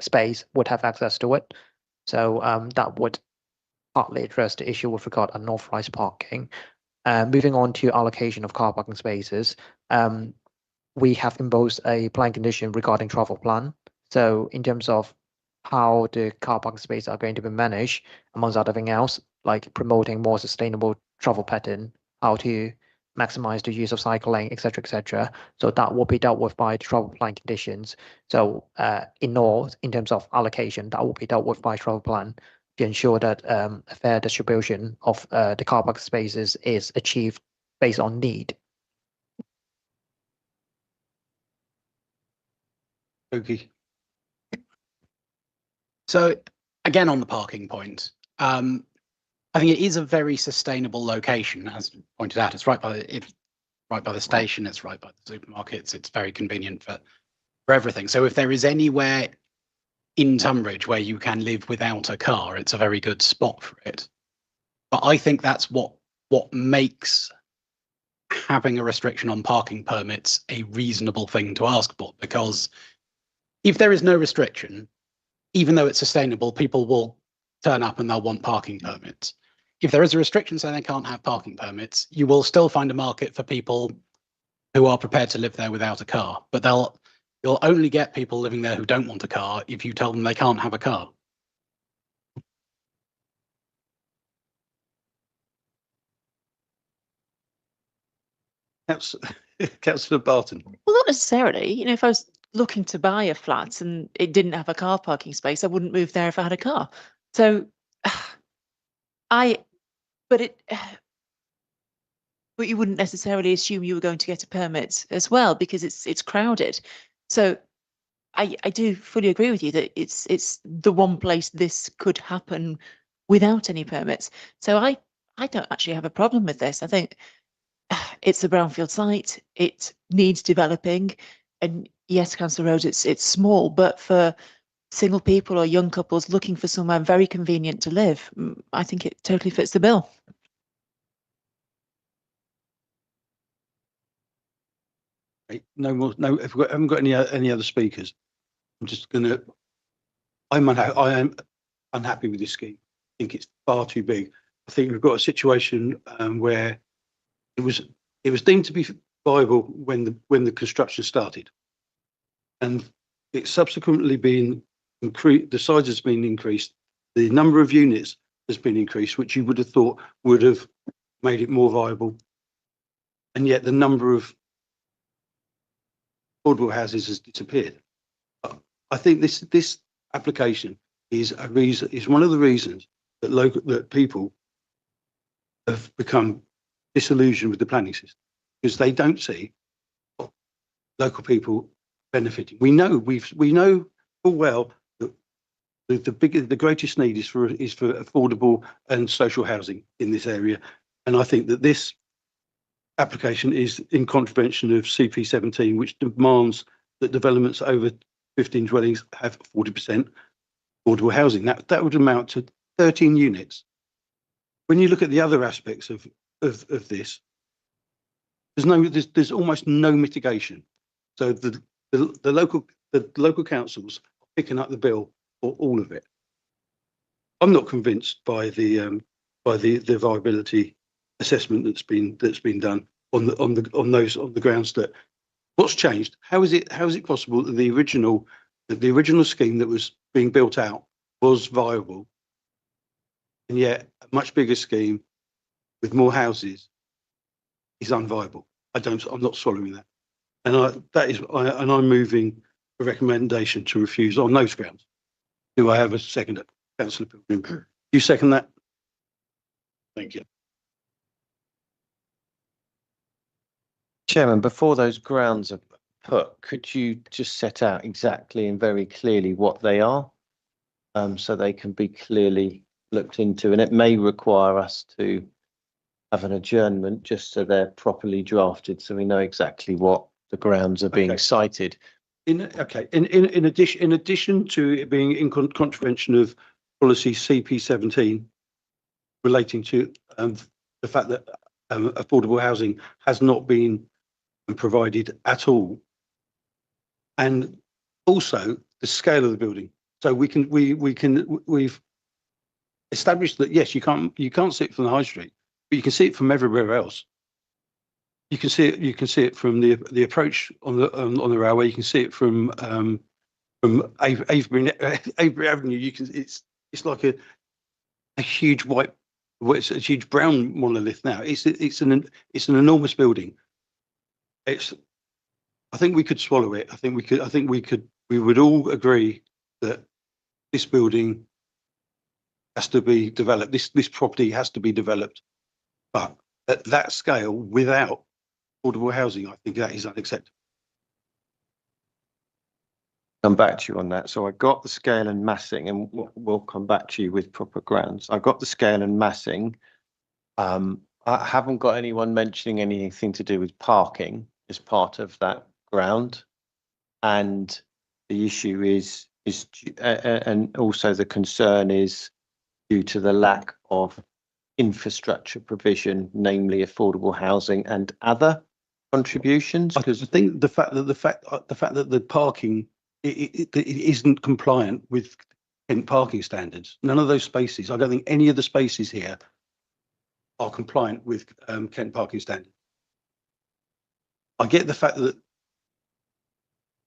space would have access to it. So that would partly address the issue with regard to unauthorized parking. Moving on to allocation of car parking spaces, we have imposed a plan condition regarding travel plan. So in terms of how the car parking spaces are going to be managed, amongst other things else, like promoting more sustainable travel pattern, how to maximize the use of cycling, etc., etc. So that will be dealt with by the travel plan conditions. So in terms of allocation, that will be dealt with by travel plan to ensure that a fair distribution of the car park spaces is achieved based on need. Okay. So again, on the parking point, I think it is a very sustainable location, as pointed out. It's right by the station. It's right by the supermarkets. It's very convenient for everything. So if there is anywhere in Tunbridge where you can live without a car, it's a very good spot for it. But I think that's what makes having a restriction on parking permits a reasonable thing to ask for, because if there is no restriction, even though it's sustainable, people will turn up and they'll want parking permits. If there is a restriction saying they can't have parking permits, you will still find a market for people who are prepared to live there without a car. But you'll only get people living there who don't want a car if you tell them they can't have a car. Councillor Barton. Well, not necessarily. You know, if I was looking to buy a flat and it didn't have a car parking space, I wouldn't move there if I had a car. So but you wouldn't necessarily assume you were going to get a permit as well, because it's crowded. So I do fully agree with you that it's the one place this could happen without any permits. So I don't actually have a problem with this. I think it's a brownfield site. It needs developing, and yes, Council Road, it's small, but for single people or young couples looking for somewhere very convenient to live, I think it totally fits the bill. No more. No, if we haven't got any other speakers, I'm just gonna. I am unhappy with this scheme. I think it's far too big. I think we've got a situation where it was deemed to be viable when the construction started, and it's subsequently been increased. The size has been increased. The number of units has been increased, which you would have thought would have made it more viable, and yet the number of affordable houses has disappeared. I think this application is one of the reasons that people have become disillusioned with the planning system, because they don't see local people benefiting. We know full well that the greatest need is for affordable and social housing in this area, and I think that this application is in contravention of CP 17, which demands that developments over 15 dwellings have 40% affordable housing. That would amount to 13 units. When you look at the other aspects of this, there's almost no mitigation. So the local councils are picking up the bill for all of it. I'm not convinced by the viability assessment that's been done on the grounds that what's changed. How is it possible that the original scheme that was being built out was viable, and yet a much bigger scheme with more houses is unviable? I'm not swallowing that, and I'm moving a recommendation to refuse on those grounds. Do I have a second, Councillor Pilgrim? You second that? Thank you. Chairman, before those grounds are put, could you just set out exactly and very clearly what they are, so they can be clearly looked into? And it may require us to have an adjournment just so they're properly drafted, so we know exactly what the grounds are being cited. In addition to it being in contravention of policy CP 17 relating to the fact that affordable housing has not been provided at all, and also the scale of the building. So we've established that yes, you can't see it from the high street, but you can see it from everywhere else. You can see it from the approach on the railway. You can see it from Avebury Avenue. It's like a huge it's a huge brown monolith now. It's an enormous building. I think we could swallow it. I think we would all agree that this building has to be developed. This property has to be developed, but at that scale, without affordable housing, I think that is unacceptable. Come back to you on that. So I got the scale and massing, and we'll come back to you with proper grounds. I got the scale and massing. I haven't got anyone mentioning anything to do with parking as part of that ground, and the issue is and also the concern is due to the lack of infrastructure provision, namely affordable housing and other contributions. Because I think the fact that the parking it isn't compliant with Kent parking standards. None of those spaces. I don't think any of the spaces here are compliant with Kent parking standards. I get the fact that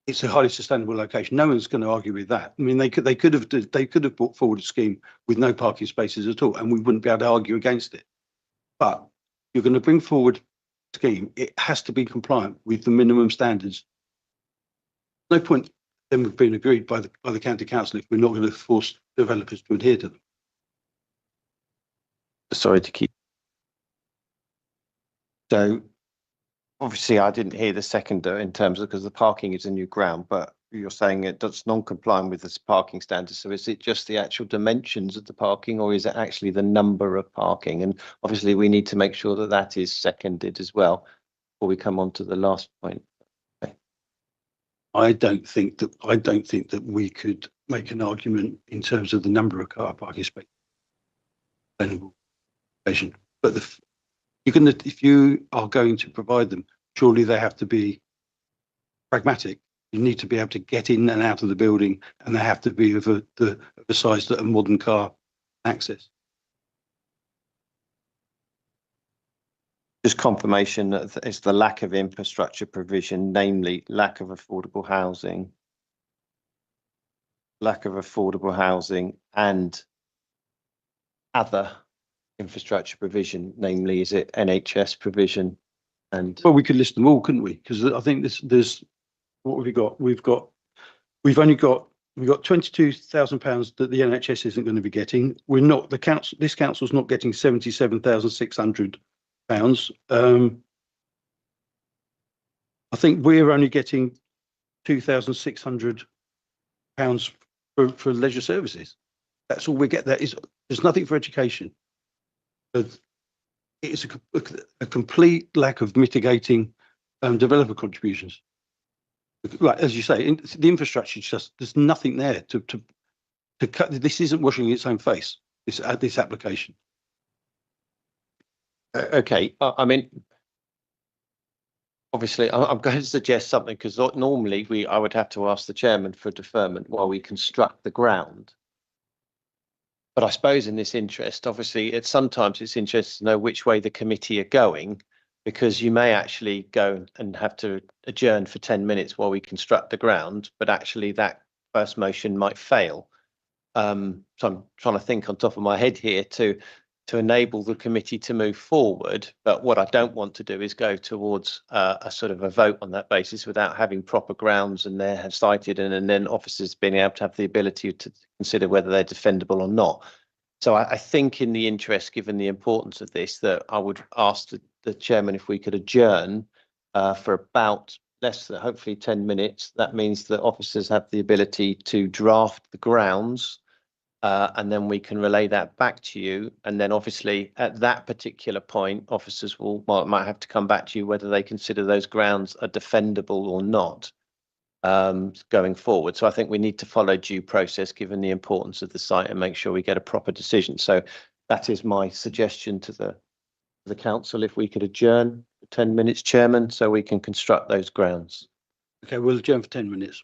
it's a highly sustainable location. No one's going to argue with that. I mean, they could have brought forward a scheme with no parking spaces at all, and we wouldn't be able to argue against it. But you're going to bring forward a scheme. It has to be compliant with the minimum standards. No point them being agreed by the county council if we're not going to force developers to adhere to them. Sorry to keep. So obviously I didn't hear the seconder in terms of, because the parking is a new ground, but you're saying it does non-compliant with this parking standards. So is it just the actual dimensions of the parking, or is it actually the number of parking? And obviously we need to make sure that that is seconded as well before we come on to the last point. Okay. I don't think that we could make an argument in terms of the number of car parking spaces. But if you are going to provide them, surely they have to be pragmatic. You need to be able to get in and out of the building, and they have to be of a size that a modern car access. Just confirmation that it's the lack of infrastructure provision, namely lack of affordable housing, and other infrastructure provision, namely, is it NHS provision? And Well, we could list them all, couldn't we? Because I think there's what have we got? We've got £22,000 that the NHS isn't going to be getting. We're not the council. This council's not getting £77,600. I think we're only getting £2,600 for leisure services. That's all we get. There's nothing for education. But it's a complete lack of mitigating developer contributions. Like as you say, the infrastructure just there's nothing there to cut. This isn't washing its own face. This application. okay, I mean, obviously, I'm going to suggest something because normally I would have to ask the chairman for deferment while we construct the ground. But I suppose in this interest, obviously, sometimes it's interesting to know which way the committee are going, because you may actually go and have to adjourn for 10 minutes while we construct the ground, but actually that first motion might fail. So I'm trying to think on top of my head here to enable the committee to move forward. But what I don't want to do is go towards a sort of a vote on that basis without having proper grounds and they're cited and then officers being able to have the ability to consider whether they're defendable or not. So I think in the interest, given the importance of this, that I would ask the chairman if we could adjourn for about less than hopefully 10 minutes. That means that officers have the ability to draft the grounds and then we can relay that back to you. And then obviously at that particular point, officers might have to come back to you whether they consider those grounds are defendable or not going forward. So I think we need to follow due process given the importance of the site and make sure we get a proper decision. So that is my suggestion to the council, if we could adjourn for 10 minutes, Chairman, so we can construct those grounds. Okay, we'll adjourn for 10 minutes.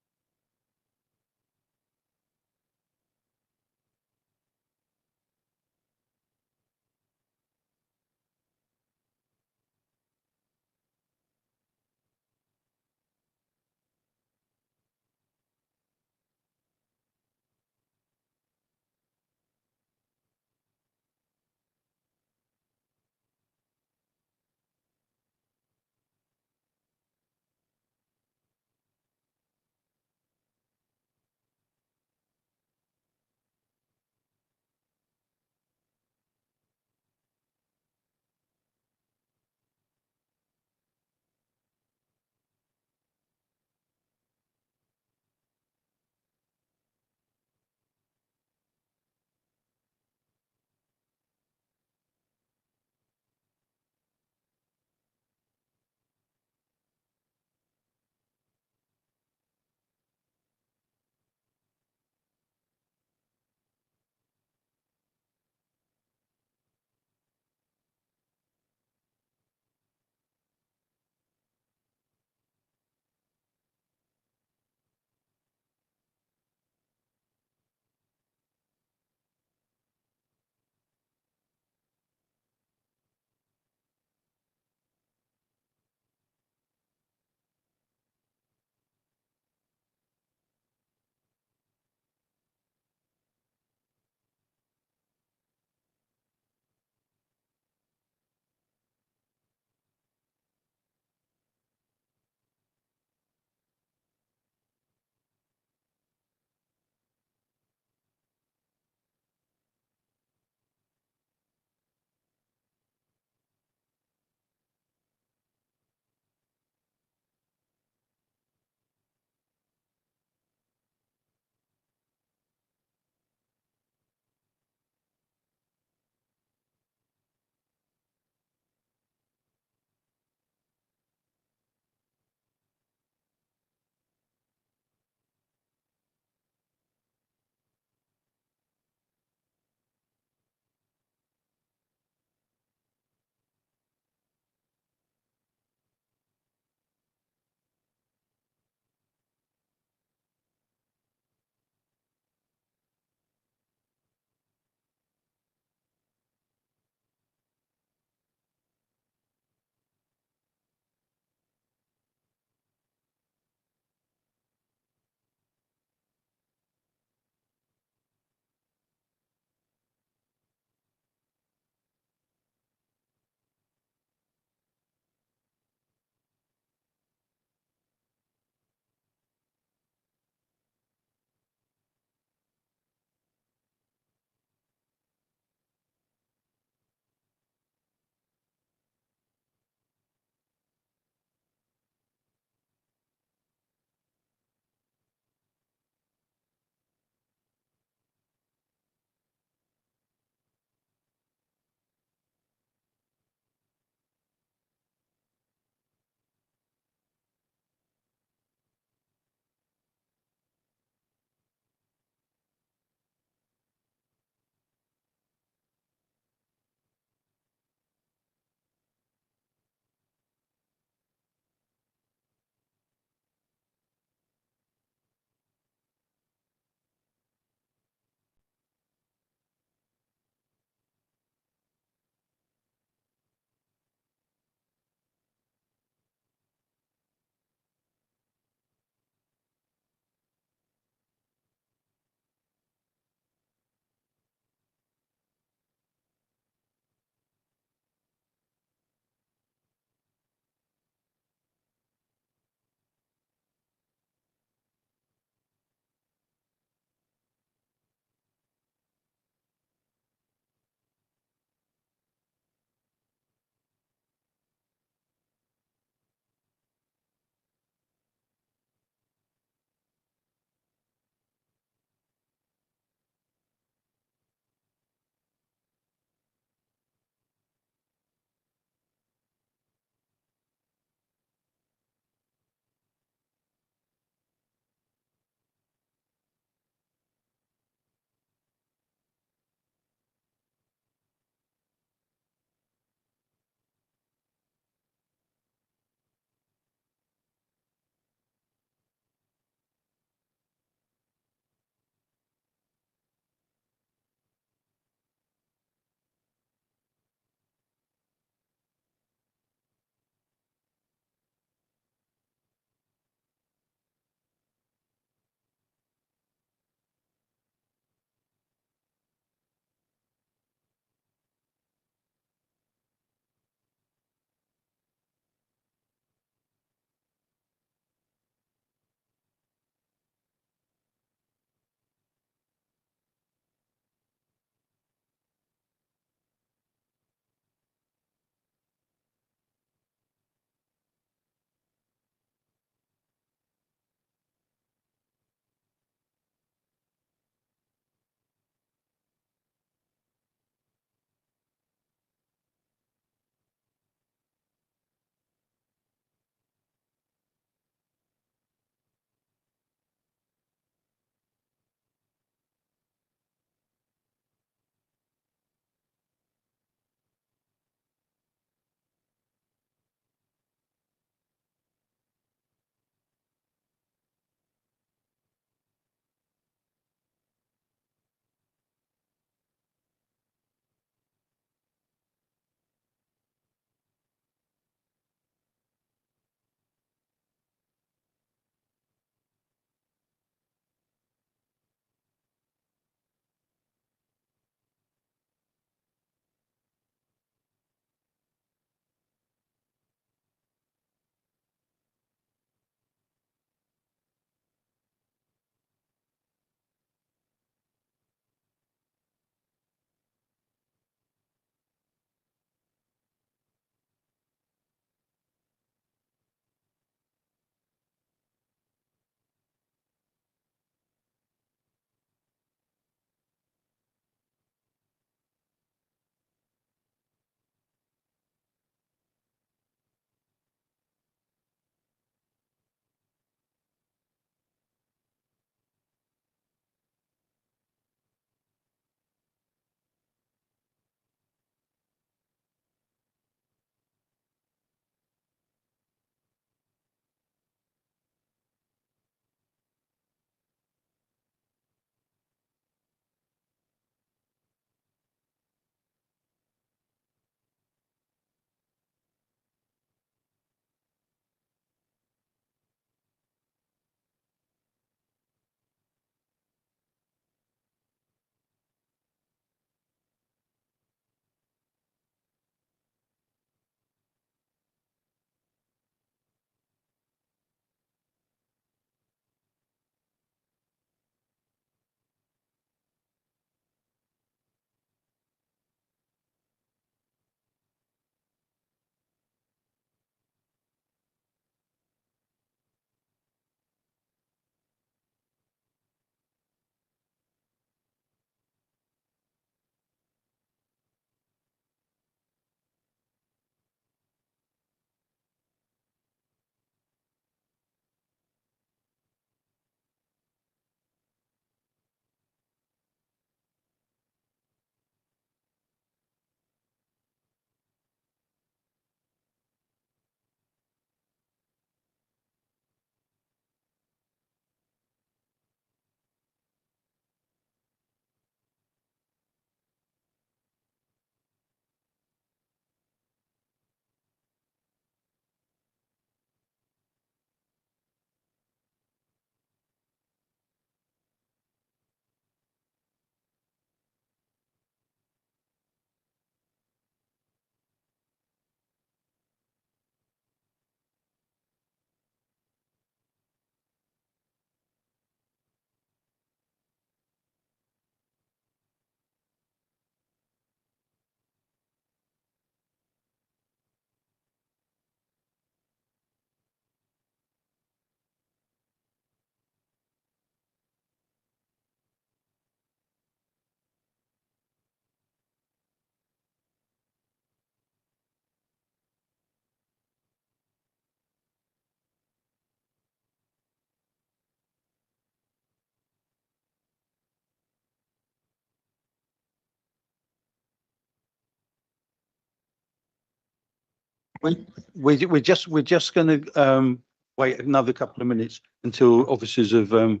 We're just going to wait another couple of minutes until officers have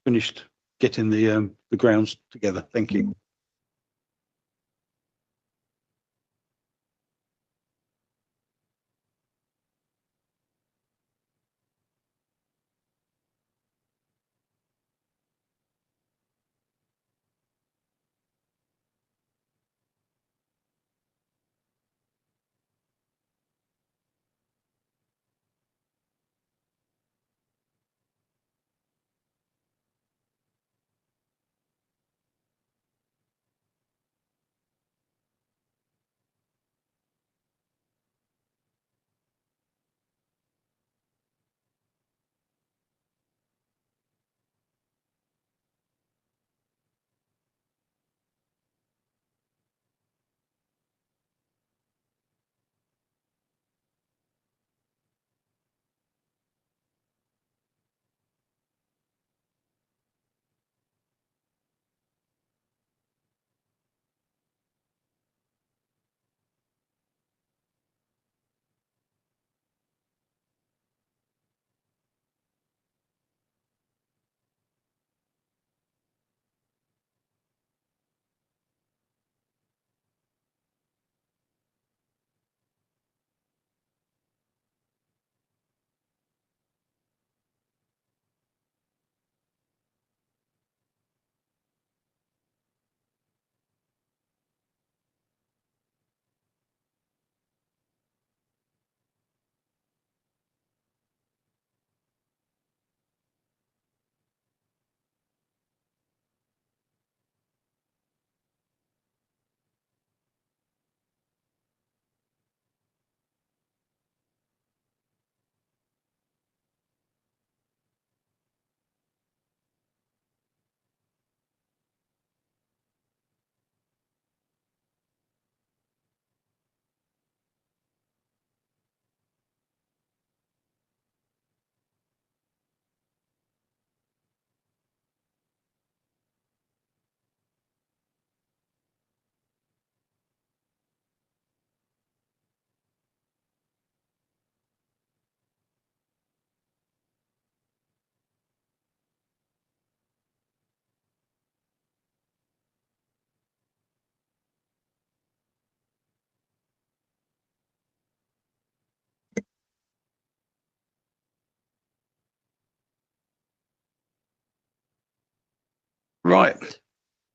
finished getting the grounds together. Thank you. Right.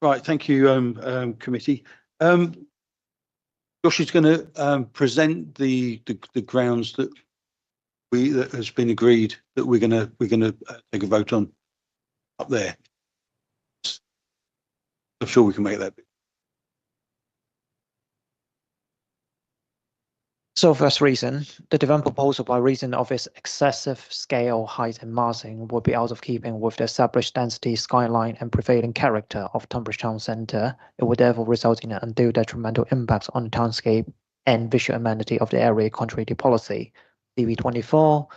Thank you, committee. Josh is going to present the grounds that has been agreed that we're going to take a vote on up there. I'm sure we can make that. So for this reason, the development proposal by reason of its excessive scale, height and massing would be out of keeping with the established density, skyline and prevailing character of Tunbridge Town Centre. It would therefore result in an undue detrimental impact on the townscape and visual amenity of the area contrary to policy. DB 24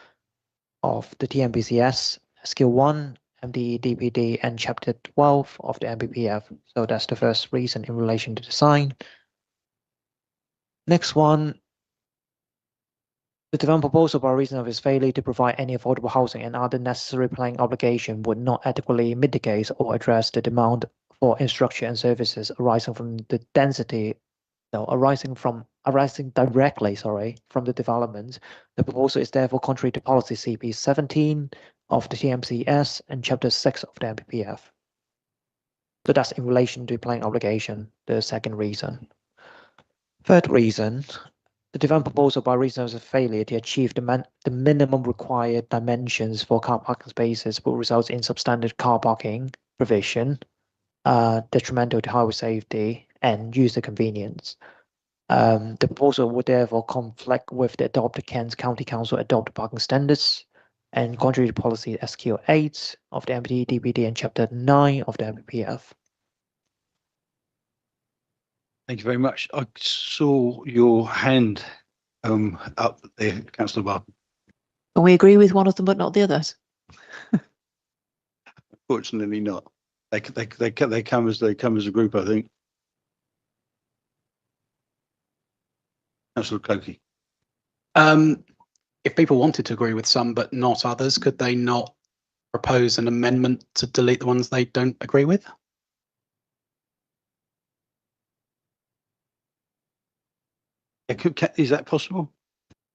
of the TNBCS, Skill 1, MDE DPD and Chapter 12 of the MBPF. So that's the first reason in relation to design. Next one, the development proposal by reason of its failure to provide any affordable housing and other necessary planning obligation would not adequately mitigate or address the demand for infrastructure and services arising from the density, arising directly, from the development. The proposal is therefore contrary to policy CP 17 of the TMCS and Chapter 6 of the MPPF. So that's in relation to planning obligation, the second reason. Third reason, the development proposal by reason of the failure to achieve the minimum required dimensions for car parking spaces will result in substandard car parking provision, detrimental to highway safety and user convenience. The proposal would therefore conflict with the adopted Kent County Council adopted parking standards and contrary to policy SQ 8 of the MPD, DPD and Chapter 9 of the MPPF. Thank you very much. I saw your hand up there, Councillor Barton. Can we agree with one of them but not the others? Fortunately not. They come as a group, I think. Councillor Cokey. If people wanted to agree with some but not others, could they not propose an amendment to delete the ones they don't agree with? Is that possible?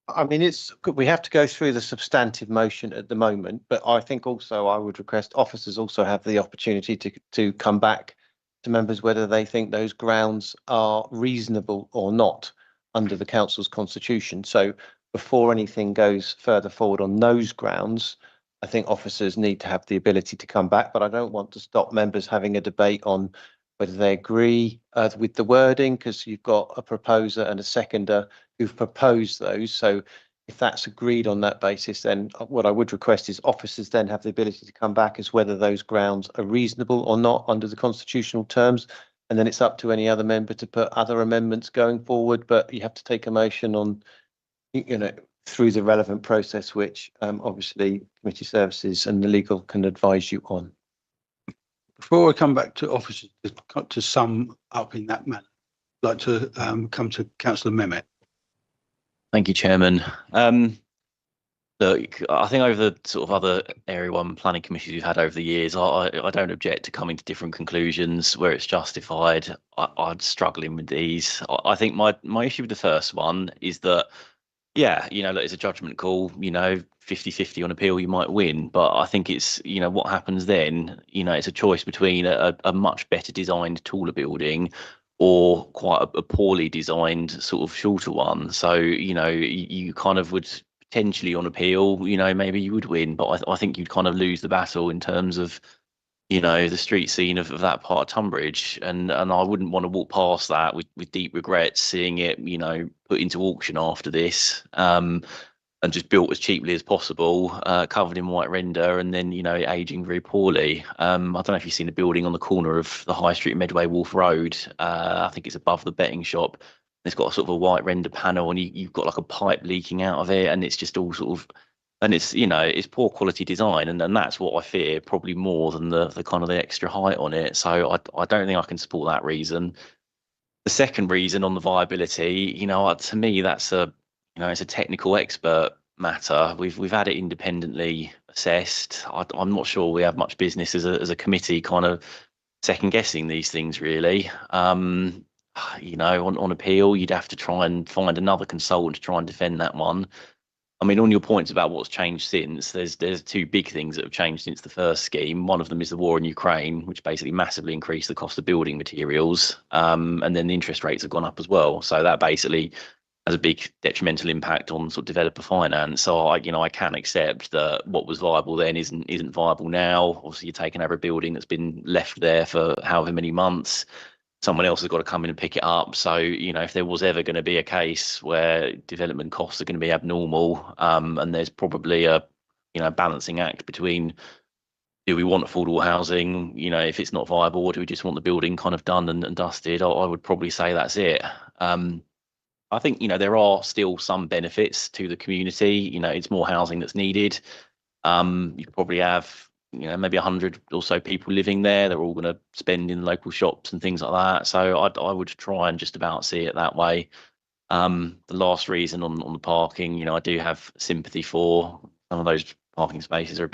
I mean, we have to go through the substantive motion at the moment, but I think also I would request officers also have the opportunity to come back to members whether they think those grounds are reasonable or not under the council's constitution. So before anything goes further forward on those grounds, I think officers need to have the ability to come back, but I don't want to stop members having a debate on whether they agree with the wording, because you've got a proposer and a seconder who've proposed those. So if that's agreed on that basis, then what I would request is officers then have the ability to come back as whether those grounds are reasonable or not under the constitutional terms. And then it's up to any other member to put other amendments going forward, but you have to take a motion on, through the relevant process, which obviously committee services and the legal can advise you on. Before I come back to officers to sum up in that manner, I'd like to come to Councillor Mehmet. Thank you, Chairman. Look, I think over the sort of other Area 1 planning committees we've had over the years, I don't object to coming to different conclusions where it's justified. I'm struggling with these. I think my issue with the first one is that, yeah, look, it's a judgment call, 50-50 on appeal, you might win. But I think it's, what happens then, it's a choice between a much better designed, taller building or quite a poorly designed sort of shorter one. So, you kind of would potentially on appeal, maybe you would win, but I think you'd kind of lose the battle in terms of, the street scene of that part of Tunbridge. And I wouldn't want to walk past that with deep regrets, seeing it, put into auction after this, and just built as cheaply as possible, covered in white render, and then, aging very poorly. I don't know if you've seen the building on the corner of the High Street, Medway Wharf Road. I think it's above the betting shop. It's got a sort of a white render panel, and you've got like a pipe leaking out of it, and it's just all sort of, and it's, it's poor quality design, and that's what I fear probably more than the kind of the extra height on it. So I don't think I can support that reason. The second reason on the viability, to me that's it's a technical expert matter. We've had it independently assessed. I'm not sure we have much business as a committee kind of second guessing these things really. On appeal, you'd have to try and find another consultant to try and defend that one. I mean, on your points about what's changed since, there's two big things that have changed since the first scheme. One of them is the war in Ukraine, which basically massively increased the cost of building materials, and then the interest rates have gone up as well. So that basically has a big detrimental impact on sort of developer finance. So I can accept that what was viable then isn't viable now. Obviously, you're taking over a building that's been left there for however many months. Someone else has got to come in and pick it up. So, if there was ever going to be a case where development costs are going to be abnormal, and there's probably a, balancing act between, do we want affordable housing, if it's not viable, or do we just want the building kind of done and dusted? I would probably say that's it. I think, there are still some benefits to the community. It's more housing that's needed. You probably have, maybe 100 or so people living there. They're all going to spend in local shops and things like that. So I would try and just about see it that way. The last reason on the parking, I do have sympathy for some of those parking spaces seem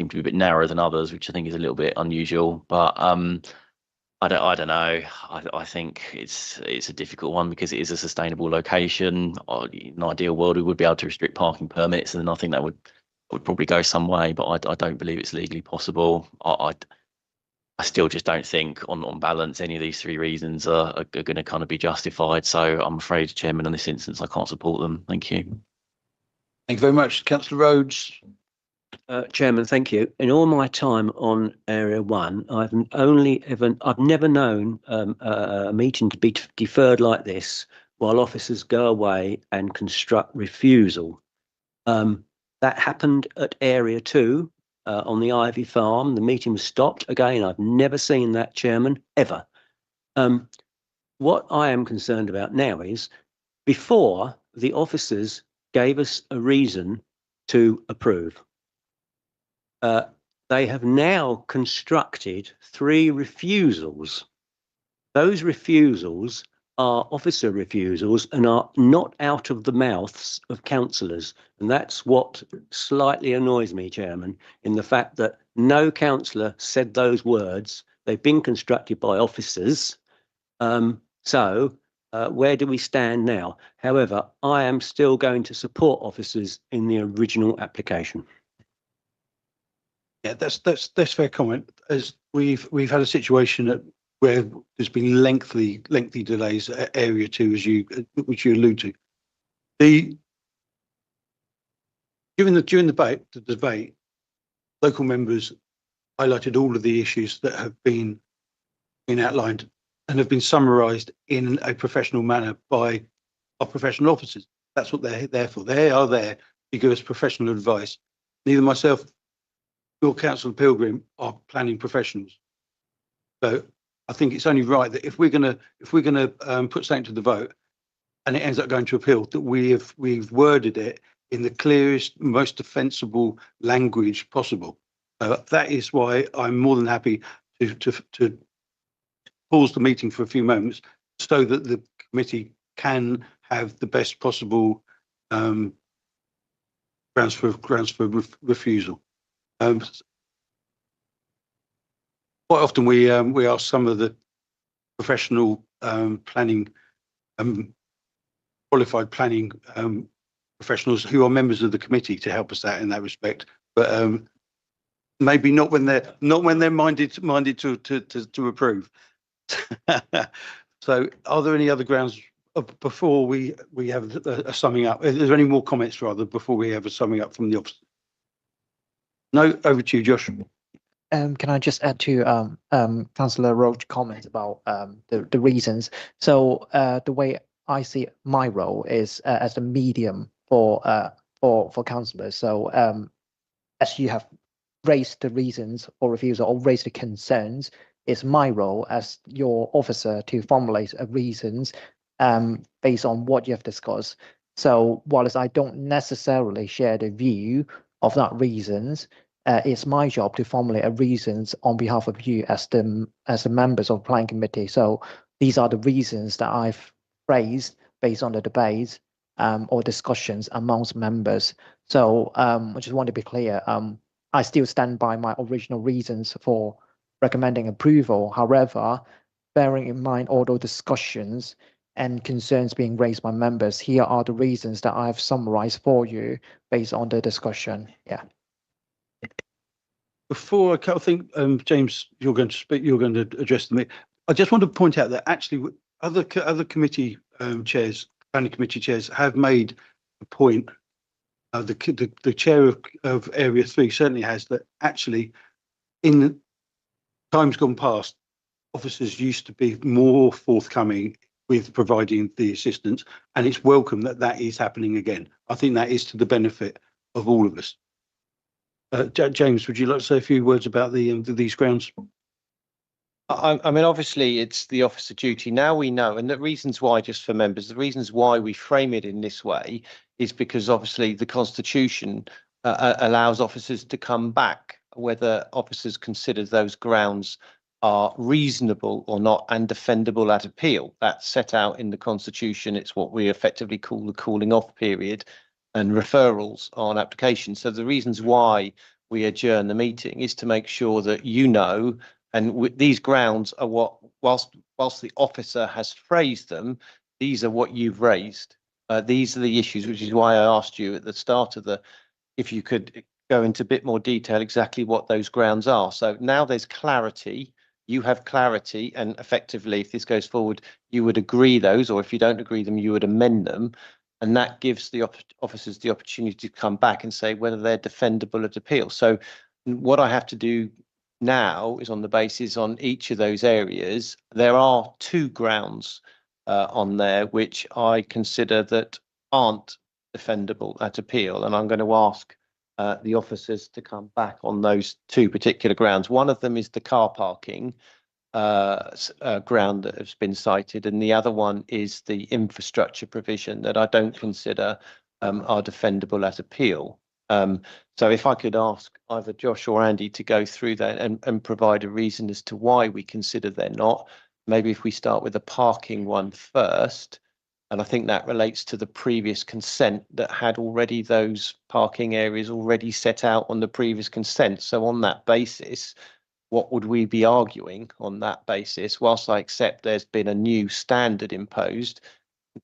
to be a bit narrower than others, which I think is a little bit unusual. But I don't know. I think it's a difficult one because it is a sustainable location. In an ideal world, we would be able to restrict parking permits, and then I think that would probably go some way, but I don't believe it's legally possible. I still just don't think on balance any of these three reasons are going to kind of be justified. So I'm afraid, Chairman, in this instance, I can't support them. Thank you. Thank you very much. Councillor Rhodes. Chairman, thank you. In all my time on Area 1, I've never known a meeting to be deferred like this while officers go away and construct refusal. That happened at Area 2 on the Ivy Farm. The meeting was stopped. Again, I've never seen that, Chairman, ever. What I am concerned about now is before the officers gave us a reason to approve. They have now constructed 3 refusals. Those refusals are officer refusals and are not out of the mouths of councillors. And that's what slightly annoys me, Chairman, in the fact that no councillor said those words. They've been constructed by officers. Where do we stand now? However, I am still going to support officers in the original application. Yeah, that's fair comment. As we've had a situation where there's been lengthy delays at area 2, which you allude to. During the debate, local members highlighted all of the issues that have been outlined and have been summarised in a professional manner by our professional officers. That's what they're there for. They are there to give us professional advice. Neither myself nor Councillor Pilgrim are planning professionals. So I think it's only right that if we're gonna put something to the vote and it ends up going to appeal, that we've worded it in the clearest, most defensible language possible. That is why I'm more than happy to pause the meeting for a few moments so that the committee can have the best possible grounds for refusal. Quite often we ask some of the professional planning, qualified planning professionals who are members of the committee to help us out in that respect, but maybe not when they're minded to approve. So, are there any other grounds before we have a summing up? Is there any more comments rather before we have a summing up from the officer? No, over to you, Josh. Can I just add to Councillor Roach's comment about the reasons? So the way I see my role is as a medium for councillors. So as you have raised the reasons for refusal or raised the concerns, it's my role as your officer to formulate reasons based on what you have discussed. So whilst I don't necessarily share the view of that reasons, it's my job to formulate reasons on behalf of you as the members of the planning committee. So these are the reasons that I've raised based on the debates or discussions amongst members. So I just want to be clear. I still stand by my original reasons for recommending approval. However, bearing in mind all those discussions and concerns being raised by members, here are the reasons that I've summarized for you based on the discussion. Yeah. Before I think, James, you're going to speak. You're going to address me. I just want to point out that actually other committee chairs, planning committee chairs, have made a point. The chair of Area 3 certainly has, that actually in times gone past, officers used to be more forthcoming with providing the assistance, and it's welcome that that is happening again. I think that is to the benefit of all of us. James, would you like to say a few words about these grounds? I mean, obviously, it's the officer duty. Now we know, and the reasons why, just for members, the reasons why we frame it in this way is because obviously the Constitution allows officers to come back, whether officers consider those grounds are reasonable or not and defendable at appeal. That's set out in the Constitution. It's what we effectively call the cooling off period and referrals on applications. So the reasons why we adjourn the meeting is to make sure that you know, and these grounds are what, whilst the officer has phrased them, these are what you've raised. These are the issues, which is why I asked you at the start of if you could go into a bit more detail exactly what those grounds are. So now there's clarity. You have clarity, and effectively, if this goes forward, you would agree those, or if you don't agree them, you would amend them. And that gives the officers the opportunity to come back and say whether they're defendable at appeal. So what I have to do now is on the basis on each of those areas. There are 2 grounds on there which I consider that aren't defendable at appeal, and I'm going to ask the officers to come back on those 2 particular grounds. One of them is the car parking ground that has been cited, and the other one is the infrastructure provision that I don't consider are defendable at appeal. So if I could ask either Josh or Andy to go through that and provide a reason as to why we consider they're not, Maybe if we start with the parking one first, and I think that relates to the previous consent that had already those parking areas already set out on the previous consent. So on that basis, what would we be arguing on that basis? Whilst I accept there's been a new standard imposed,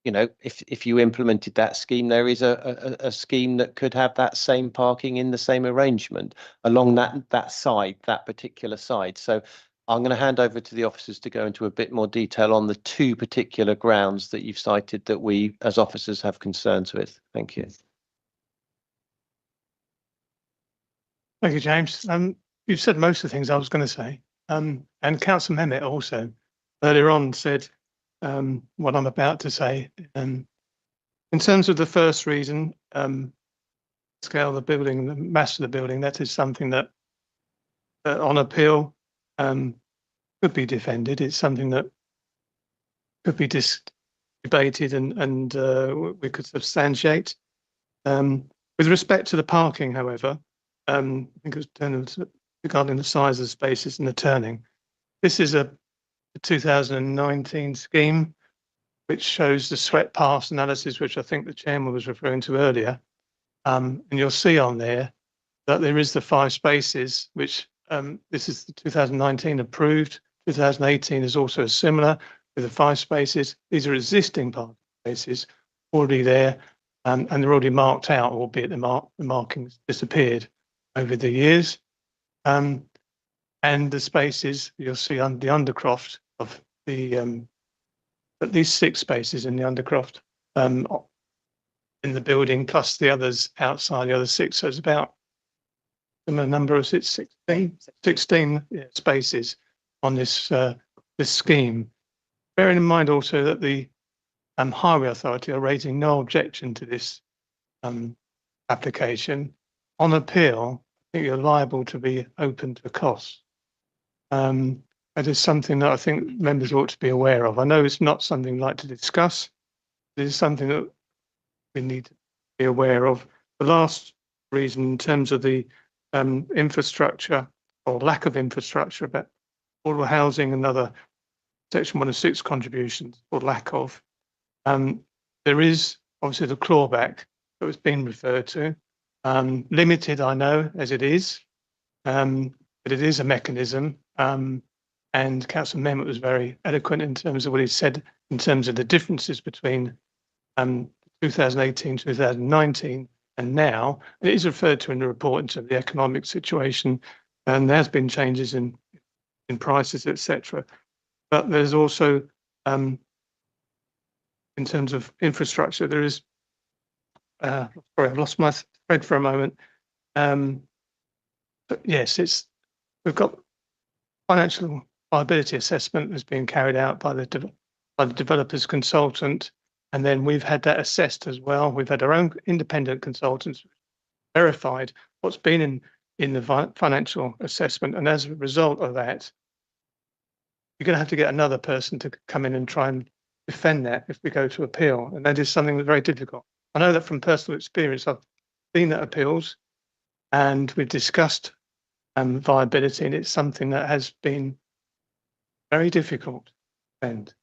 you know, if you implemented that scheme, there is a scheme that could have that same parking in the same arrangement along that side, that particular side. So I'm going to hand over to the officers to go into a bit more detail on the two particular grounds that you've cited that we as officers have concerns with. Thank you. Thank you, James. You've said most of the things I was going to say. And Councillor Mehmet also earlier on said what I'm about to say. In terms of the first reason, scale of the building, the mass of the building, that is something that on appeal could be defended. It's something that could be debated and we could substantiate. With respect to the parking, however, I think it was regarding the size of the spaces and the turning. This is a 2019 scheme, which shows the sweat pass analysis, which I think the chairman was referring to earlier. And you'll see on there that there is the 5 spaces, which this is the 2019 approved. 2018 is also similar with the 5 spaces. These are existing parking spaces already there, and they're already marked out, albeit the markings disappeared over the years. And the spaces you'll see on the undercroft of the at least 6 spaces in the undercroft in the building, plus the others outside, the other 6. So it's about a number of 16 spaces on this this scheme. Bearing in mind also that the Highway Authority are raising no objection to this application. On appeal, I think you're liable to be open to costs. That is something that I think members ought to be aware of. I know it's not something we'd like to discuss. It is something that we need to be aware of. The last reason, in terms of the infrastructure or lack of infrastructure, about affordable housing and other Section 106 contributions or lack of, there is obviously the clawback that was being referred to. Limited, I know, as it is, but it is a mechanism. And Councillor Mehmet was very eloquent in terms of what he said in terms of the differences between 2018, 2019 and now. It is referred to in the report in terms of the economic situation, and there has been changes in prices, etc. But there's also, in terms of infrastructure, there is, sorry, I've lost my thread for a moment. But yes, we've got financial viability assessment that's being carried out by the developer's consultant, and then we've had that assessed as well. We've had our own independent consultants verified what's been in the financial assessment, and as a result of that, you're going to have to get another person to come in and try and defend that if we go to appeal, and that is something that's very difficult. I know that from personal experience. I've been at appeals, and we've discussed viability, and it's something that has been very difficult to defend.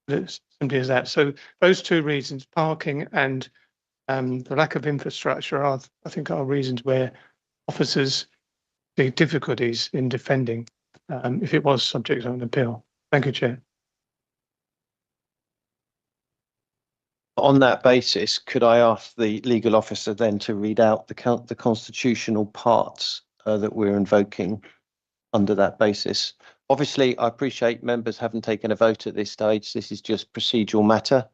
It's simply as that. So those 2 reasons, parking and the lack of infrastructure, I think are reasons where officers see difficulties in defending if it was subject to an appeal. Thank you, Chair. On that basis, could I ask the legal officer then to read out the constitutional parts that we're invoking under that basis? Obviously, I appreciate members haven't taken a vote at this stage. This is just procedural matter.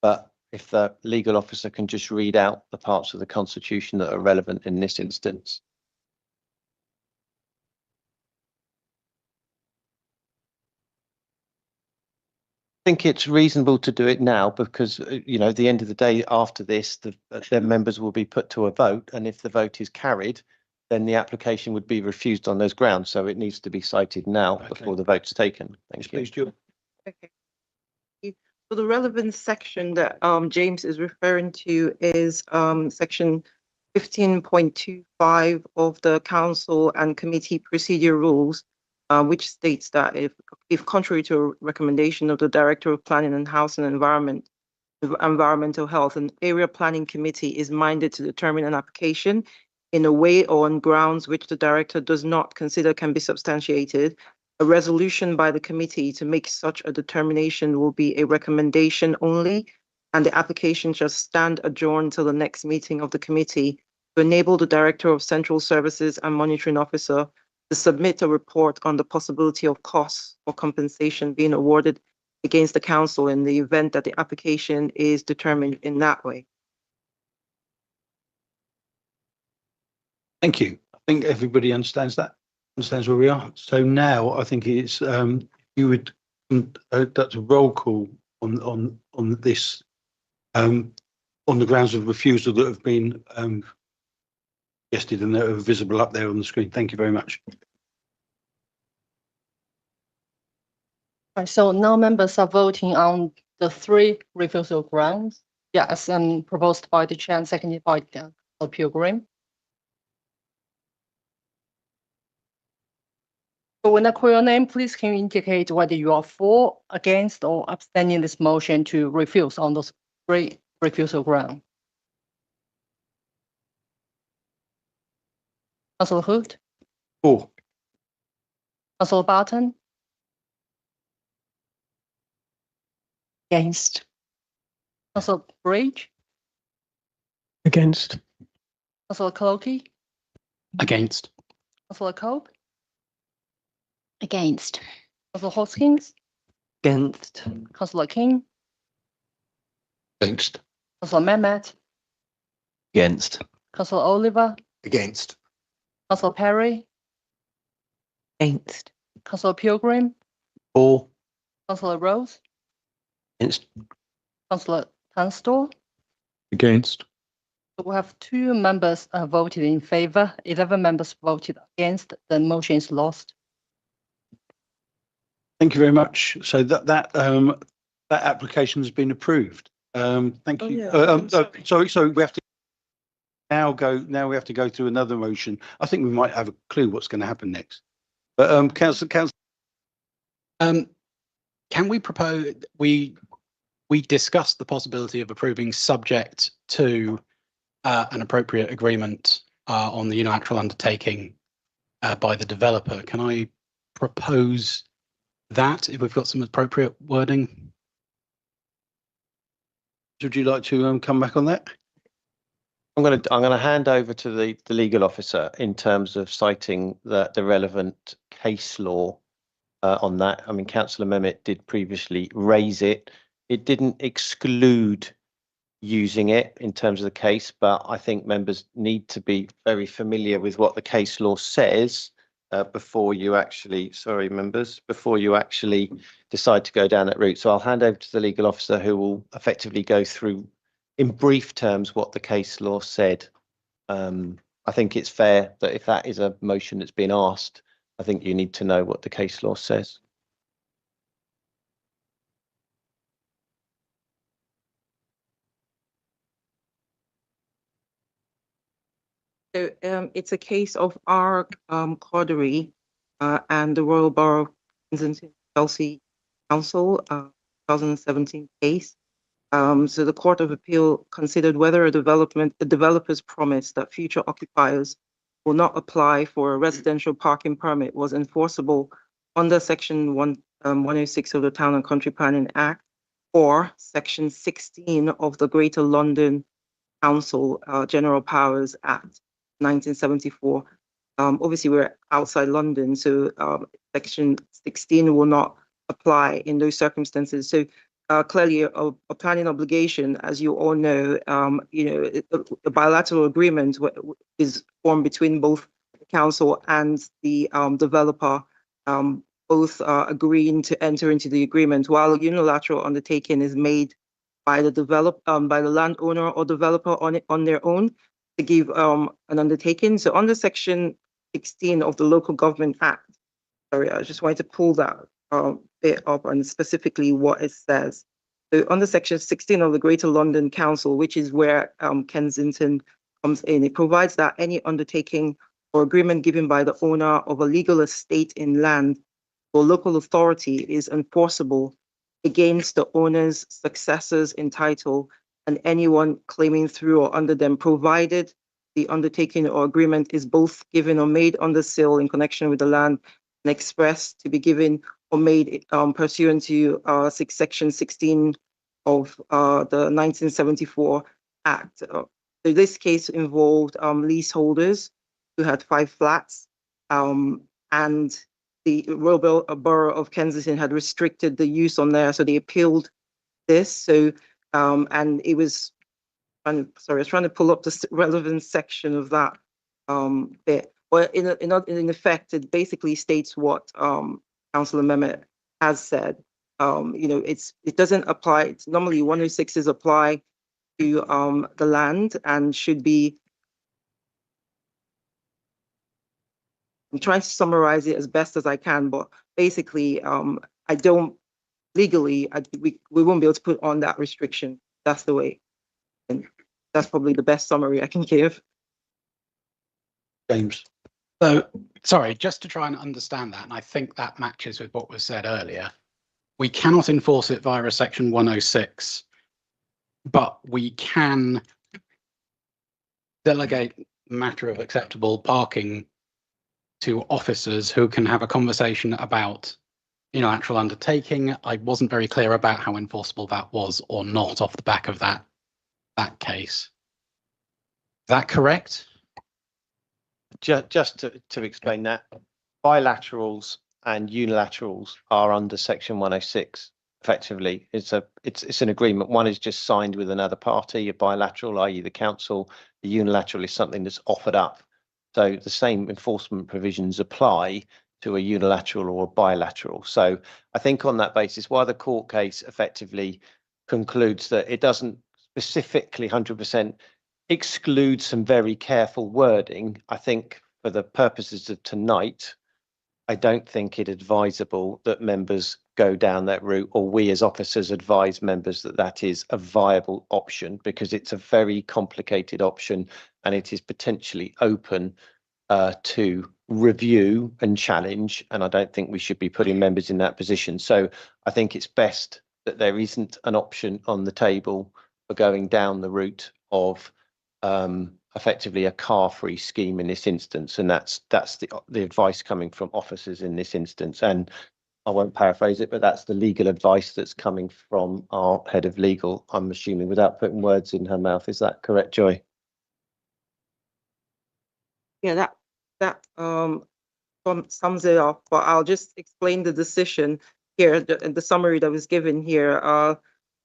But if the legal officer can just read out the parts of the Constitution that are relevant in this instance. I think it's reasonable to do it now because, you know, at the end of the day, after this, the members will be put to a vote. And if the vote is carried, then the application would be refused on those grounds. So it needs to be cited now before the vote's taken. Thank you. Okay. So the relevant section that James is referring to is section 15.25 of the council and committee procedure rules. which states that if contrary to a recommendation of the Director of Planning and Housing and Environmental Health, an area planning committee is minded to determine an application in a way or on grounds which the director does not consider can be substantiated, a resolution by the committee to make such a determination will be a recommendation only, and the application shall stand adjourned till the next meeting of the committee to enable the Director of Central Services and Monitoring Officer to submit a report on the possibility of costs or compensation being awarded against the council in the event that the application is determined in that way. Thank you. I think everybody understands that, understands where we are. So now I think it's you would that's a roll call on this on the grounds of refusal that have been suggested and that are visible up there on the screen. Thank you very much. Right, so now members are voting on the 3 refusal grounds. Yes, and proposed by the chair and seconded by Pilgrim. So when I call your name, please can you indicate whether you are for, against, or abstaining this motion to refuse on those 3 refusal grounds. Councillor Hood, For. Councillor Barton, Against. Councillor Bridge, Against. Councillor Clokey, Against. Councillor Cope, Against. Councillor Hoskins, Against. Councillor King, Against. Councillor Mehmet, Against. Councillor Oliver, Against. Councillor Perry, Against. Councillor Pilgrim, For. Councillor Rose, Against. Councillor Tunstall. Against. We have 2 members voted in favour, 11 members voted against. The motion is lost. Thank you very much. So that application has been approved. Thank you. Sorry, we have to now we have to go through another motion. I think we might have a clue what's going to happen next. But council. Can we propose we discussed the possibility of approving subject to an appropriate agreement on the unilateral undertaking by the developer? Can I propose that if we've got some appropriate wording? Would you like to come back on that? I'm going to hand over to the legal officer in terms of citing the relevant case law on that. I mean, Councillor Mehmet did previously raise it. It didn't exclude using it in terms of the case, but I think members need to be very familiar with what the case law says before you actually, before you actually decide to go down that route. So I'll hand over to the legal officer who will effectively go through in brief terms what the case law said. I think it's fair that if that is a motion that's been asked, I think you need to know what the case law says. So it's a case of R. Cordery and the Royal Borough of Kensington Chelsea Council 2017 case. So the Court of Appeal considered whether a developer's promise that future occupiers will not apply for a residential parking permit was enforceable under Section 106 of the Town and Country Planning Act or Section 16 of the Greater London Council General Powers Act 1974. Obviously, we're outside London, so Section 16 will not apply in those circumstances. So clearly, a planning obligation, as you all know, a bilateral agreement is formed between both the council and the developer, both agreeing to enter into the agreement, while a unilateral undertaking is made by the landowner or developer on their own to give an undertaking. So under Section 16 of the Local Government Act, sorry, I just wanted to pull that bit up and specifically what it says. So under Section 16 of the Greater London Council, which is where Kensington comes in, it provides that any undertaking or agreement given by the owner of a legal estate in land or local authority is enforceable against the owners, successors in title, and anyone claiming through or under them, provided the undertaking or agreement is both given or made under seal in connection with the land and expressed to be given or made pursuant to section 16 of the 1974 Act. So this case involved leaseholders who had 5 flats, and the Royal Borough of Kensington had restricted the use on there, so they appealed this. So, and it was, sorry, I was trying to pull up the relevant section of that bit. Well, in effect, it basically states what Councillor Mehmet has said. You know, it doesn't apply. It's normally 106s apply to the land and should be. I'm trying to summarize it as best as I can, but basically, I don't legally, we won't be able to put on that restriction. That's the way. And that's probably the best summary I can give. James. So, sorry, just to try and understand that, and I think that matches with what was said earlier. We cannot enforce it via a section 106, but we can delegate the matter of acceptable parking to officers who can have a conversation about unilateral undertaking. I wasn't very clear about how enforceable that was or not off the back of that case. Is that correct? Just to explain that, bilaterals and unilaterals are under section 106. Effectively, it's an agreement. One is just signed with another party. A bilateral, i.e. the council. The unilateral is something that's offered up. So the same enforcement provisions apply to a unilateral or a bilateral. So I think on that basis, while the court case effectively concludes that it doesn't specifically 100% exclude some very careful wording, I think for the purposes of tonight, I don't think it advisable that members go down that route, or we as officers advise members that that is a viable option, because it's a very complicated option and it is potentially open to review and challenge, and I don't think we should be putting members in that position. So I think it's best that there isn't an option on the table for going down the route of effectively a car-free scheme in this instance, and that's the advice coming from officers in this instance. And I won't paraphrase it, but that's the legal advice that's coming from our head of legal, I'm assuming, without putting words in her mouth. Is that correct, Joy? Yeah, that sums it up, but I'll just explain the decision here, the summary that was given here.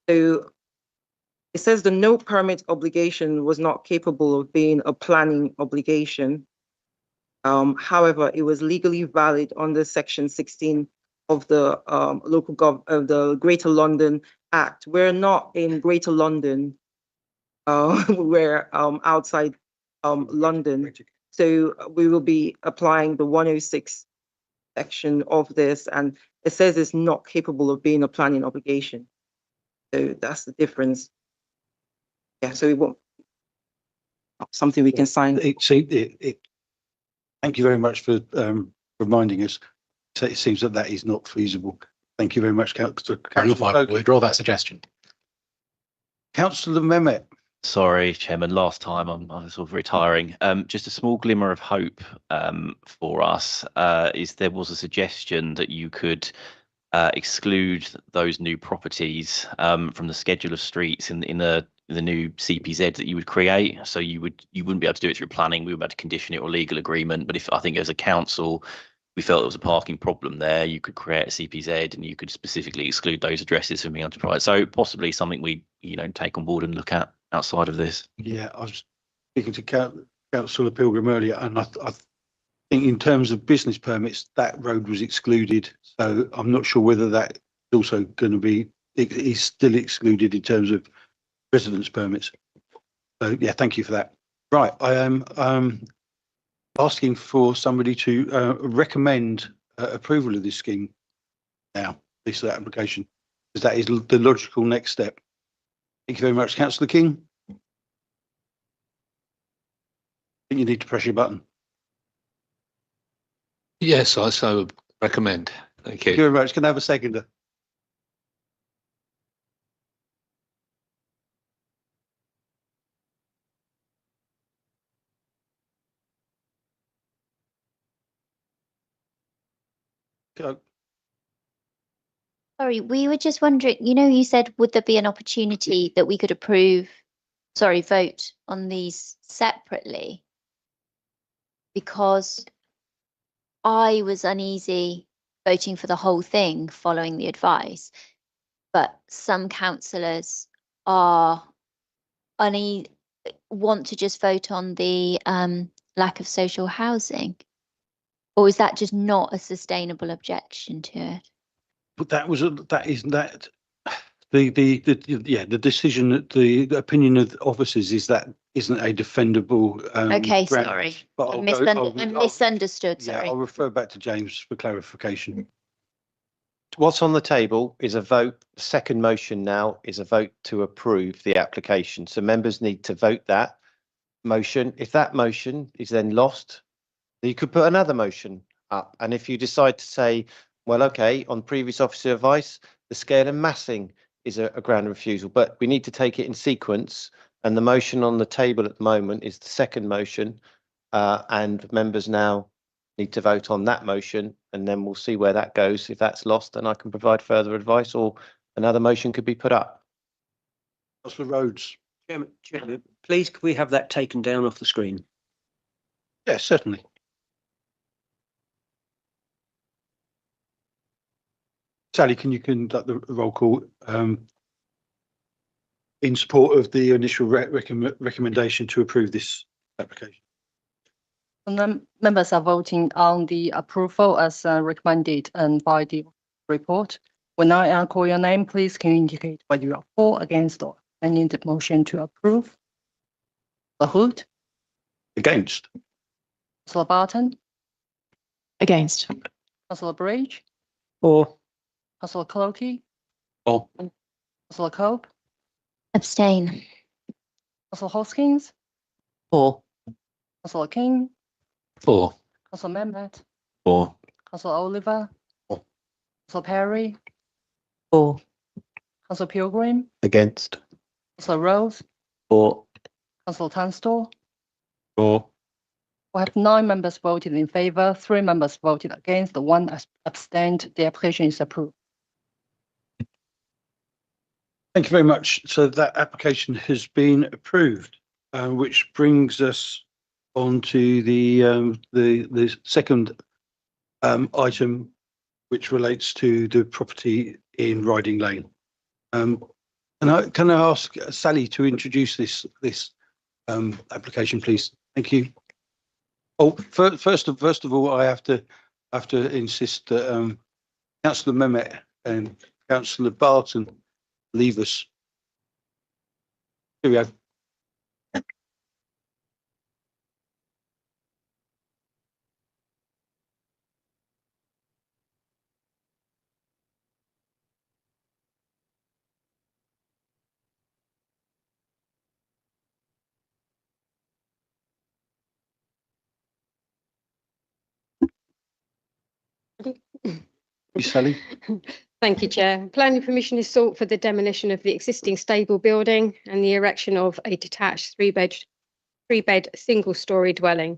So it says the no permit obligation was not capable of being a planning obligation. However, it was legally valid under section 16 of the of the Greater London Act. We're not in Greater London, we're outside London. So we will be applying the 106 section of this, and it says it's not capable of being a planning obligation. So that's the difference. Yeah, so it won't, not something we can sign. Thank you very much for reminding us. So it seems that is not feasible. Thank you very much, Councillor. I withdraw that suggestion. Councillor Mehmet. Sorry, Chairman, last time I'm sort of retiring. Just a small glimmer of hope for us is there was a suggestion that you could exclude those new properties from the schedule of streets in the new CPZ that you would create. So you wouldn't be able to do it through planning. We would be able to condition it or legal agreement. But if I think as a council, we felt there was a parking problem there, you could create a CPZ and you could specifically exclude those addresses from being able to provide. So possibly something we take on board and look at outside of this. Yeah, I was speaking to Councillor Pilgrim earlier, and I think in terms of business permits, that road was excluded. So I'm not sure whether that is also going to be, it is still excluded in terms of residence permits. So yeah, thank you for that. Right, I am asking for somebody to recommend approval of this scheme now, this application, because that is the logical next step. Thank you very much, Councillor King. I think you need to press your button. Yes, I so recommend. Thank Thank you you. very much. Can I have a seconder? Go. Sorry, we were just wondering, you said, would there be an opportunity that we could vote on these separately? Because I was uneasy voting for the whole thing following the advice, but some councillors are want to just vote on the lack of social housing. Or is that just not a sustainable objection to it? But the decision that the opinion of the officers is that isn't a defendable. Okay, ground. sorry. But I I'll- misunderstood, Yeah, sorry. I'll refer back to James for clarification. What's on the table is a vote. The second motion now is a vote to approve the application. So members need to vote that motion. If that motion is then lost, you could put another motion up. And if you decide to say, well, okay, on previous officer advice, the scale and massing is a ground of refusal, but we need to take it in sequence. And the motion on the table at the moment is the second motion. And members now need to vote on that motion, and then we'll see where that goes. If that's lost, then I can provide further advice, or another motion could be put up. Councillor Rhodes. Chairman, please could we have that taken down off the screen? Yes, certainly. Sally, can you conduct the roll call in support of the initial recommendation to approve this application? And then members are voting on the approval as recommended and by the report. When I call your name, please can you indicate whether you are for, against, or any the motion to approve? The Hood, Against. Councillor Barton, Against. Councillor Bridge, Or Councillor Clokey, Or. Councillor Cope, Abstain. Councillor Hoskins, For. Councillor King, For. Councillor Mehmet, For. Councillor Oliver, For. Councillor Perry, For. Councillor Pilgrim, Against. Councillor Rose, or Councillor Tunstall. For. We have 9 members voted in favour, 3 members voted against, 1 abstained. The application is approved. Thank you very much. So that application has been approved, which brings us on to the second item, which relates to the property in Riding Lane. Can I ask Sally to introduce this application, please? Thank you. Oh, first of all, I have to insist that Councillor Mehmet and Councillor Barton leave us. Here we go. Sally. Thank you, Chair. Planning permission is sought for the demolition of the existing stable building and the erection of a detached three-bed single-storey dwelling.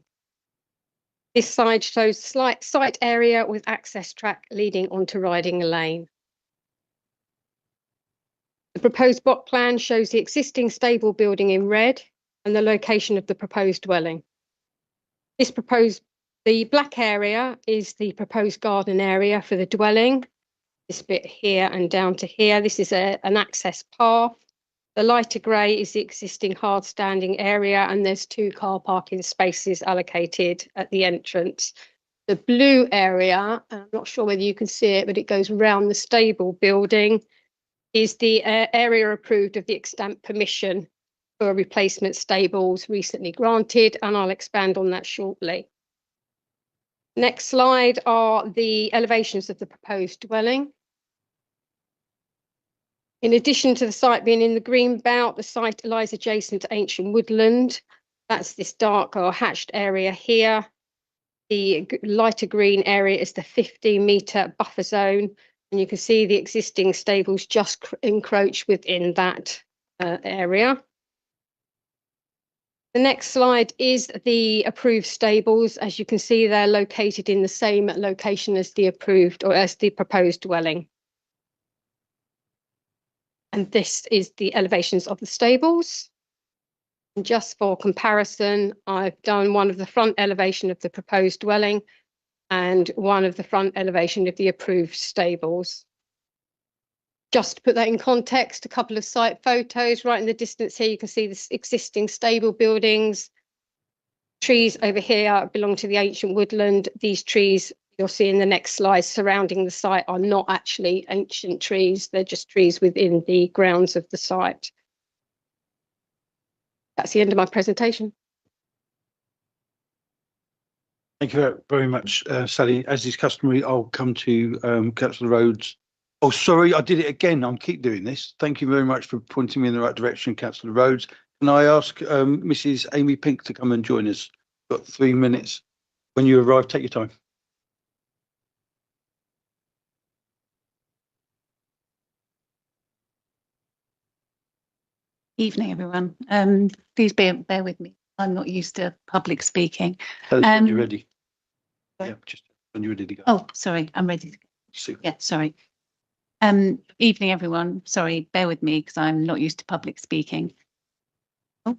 This site shows slight site area with access track leading onto Riding Lane. The proposed block plan shows the existing stable building in red and the location of the proposed dwelling. The black area is the proposed garden area for the dwelling. This bit here and down to here, this is an access path. The lighter grey is the existing hard standing area, and there's 2 car parking spaces allocated at the entrance. The blue area, I'm not sure whether you can see it, but it goes round the stable building, is the area approved of the extant permission for replacement stables recently granted, and I'll expand on that shortly. Next slide are the elevations of the proposed dwelling. In addition to the site being in the green belt, the site lies adjacent to ancient woodland. That's this dark or hatched area here. The lighter green area is the 15-metre buffer zone, and you can see the existing stables just encroach within that area. The next slide is the approved stables. As you can see, they're located in the same location as the approved or as the proposed dwelling. And this is the elevations of the stables. And just for comparison, I've done one of the front elevation of the proposed dwelling and one of the front elevation of the approved stables. Just to put that in context, a couple of site photos right in the distance here, you can see the existing stable buildings. Trees over here belong to the ancient woodland. These trees you'll see in the next slide surrounding the site are not actually ancient trees. They're just trees within the grounds of the site. That's the end of my presentation. Thank you very much, Sally. As is customary, I'll come to Councillor Rhodes. Oh, sorry, I did it again. I'll keep doing this. Thank you very much for pointing me in the right direction, Councillor Rhodes. Can I ask Mrs. Amy Pink to come and join us? Got 3 minutes. When you arrive, take your time. Evening, everyone. Please bear with me. I'm not used to public speaking. Tell us when you're ready. Yeah, just when you're ready to go. Oh, sorry, I'm ready to go. Super. Yeah, sorry. Evening, everyone. Sorry, bear with me because I'm not used to public speaking. Oh.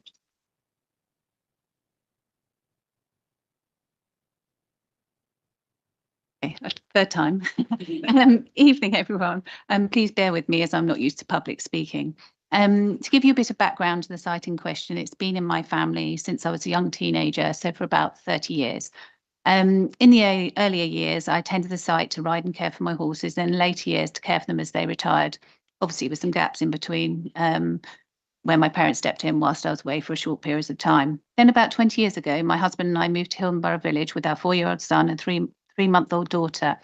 Okay, third time. Evening, everyone. Please bear with me as I'm not used to public speaking. To give you a bit of background to the site in question, it's been in my family since I was a young teenager, so for about 30 years. In the earlier years, I attended the site to ride and care for my horses, and in later years to care for them as they retired. Obviously, with some gaps in between when my parents stepped in whilst I was away for a short periods of time. Then about 20 years ago, my husband and I moved to Hildenborough Village with our 4-year-old son and three-month-old daughter.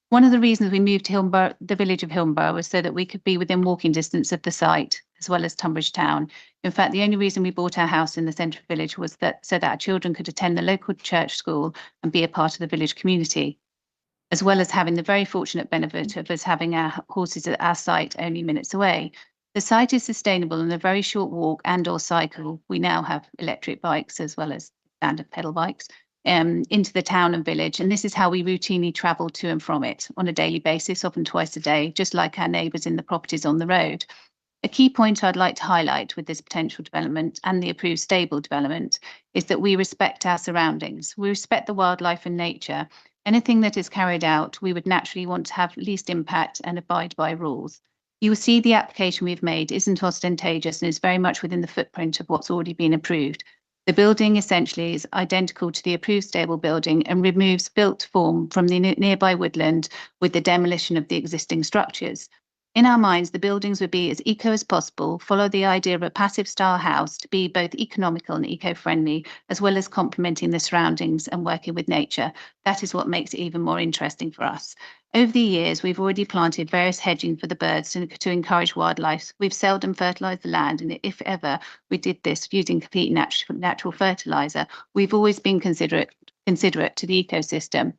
One of the reasons we moved to the village of Hildenborough was so that we could be within walking distance of the site, as well as Tunbridge Town. In fact, the only reason we bought our house in the centre of the village was so that our children could attend the local church school and be a part of the village community, as well as having the very fortunate benefit of us having our horses at our site only minutes away. The site is sustainable and a very short walk and or cycle. We now have electric bikes as well as standard pedal bikes. Into the town and village, and this is how we routinely travel to and from it on a daily basis, often twice a day, just like our neighbours in the properties on the road. A key point I'd like to highlight with this potential development and the approved stable development is that we respect our surroundings. We respect the wildlife and nature. Anything that is carried out, we would naturally want to have least impact and abide by rules. You will see the application we've made isn't ostentatious and is very much within the footprint of what's already been approved. The building essentially is identical to the approved stable building and removes built form from the nearby woodland with the demolition of the existing structures. In our minds, the buildings would be as eco as possible, follow the idea of a passive style house to be both economical and eco-friendly, as well as complementing the surroundings and working with nature. That is what makes it even more interesting for us. Over the years, we've already planted various hedging for the birds to encourage wildlife. We've seldom fertilised the land, and if ever we did this using complete natural fertiliser, we've always been considerate to the ecosystem.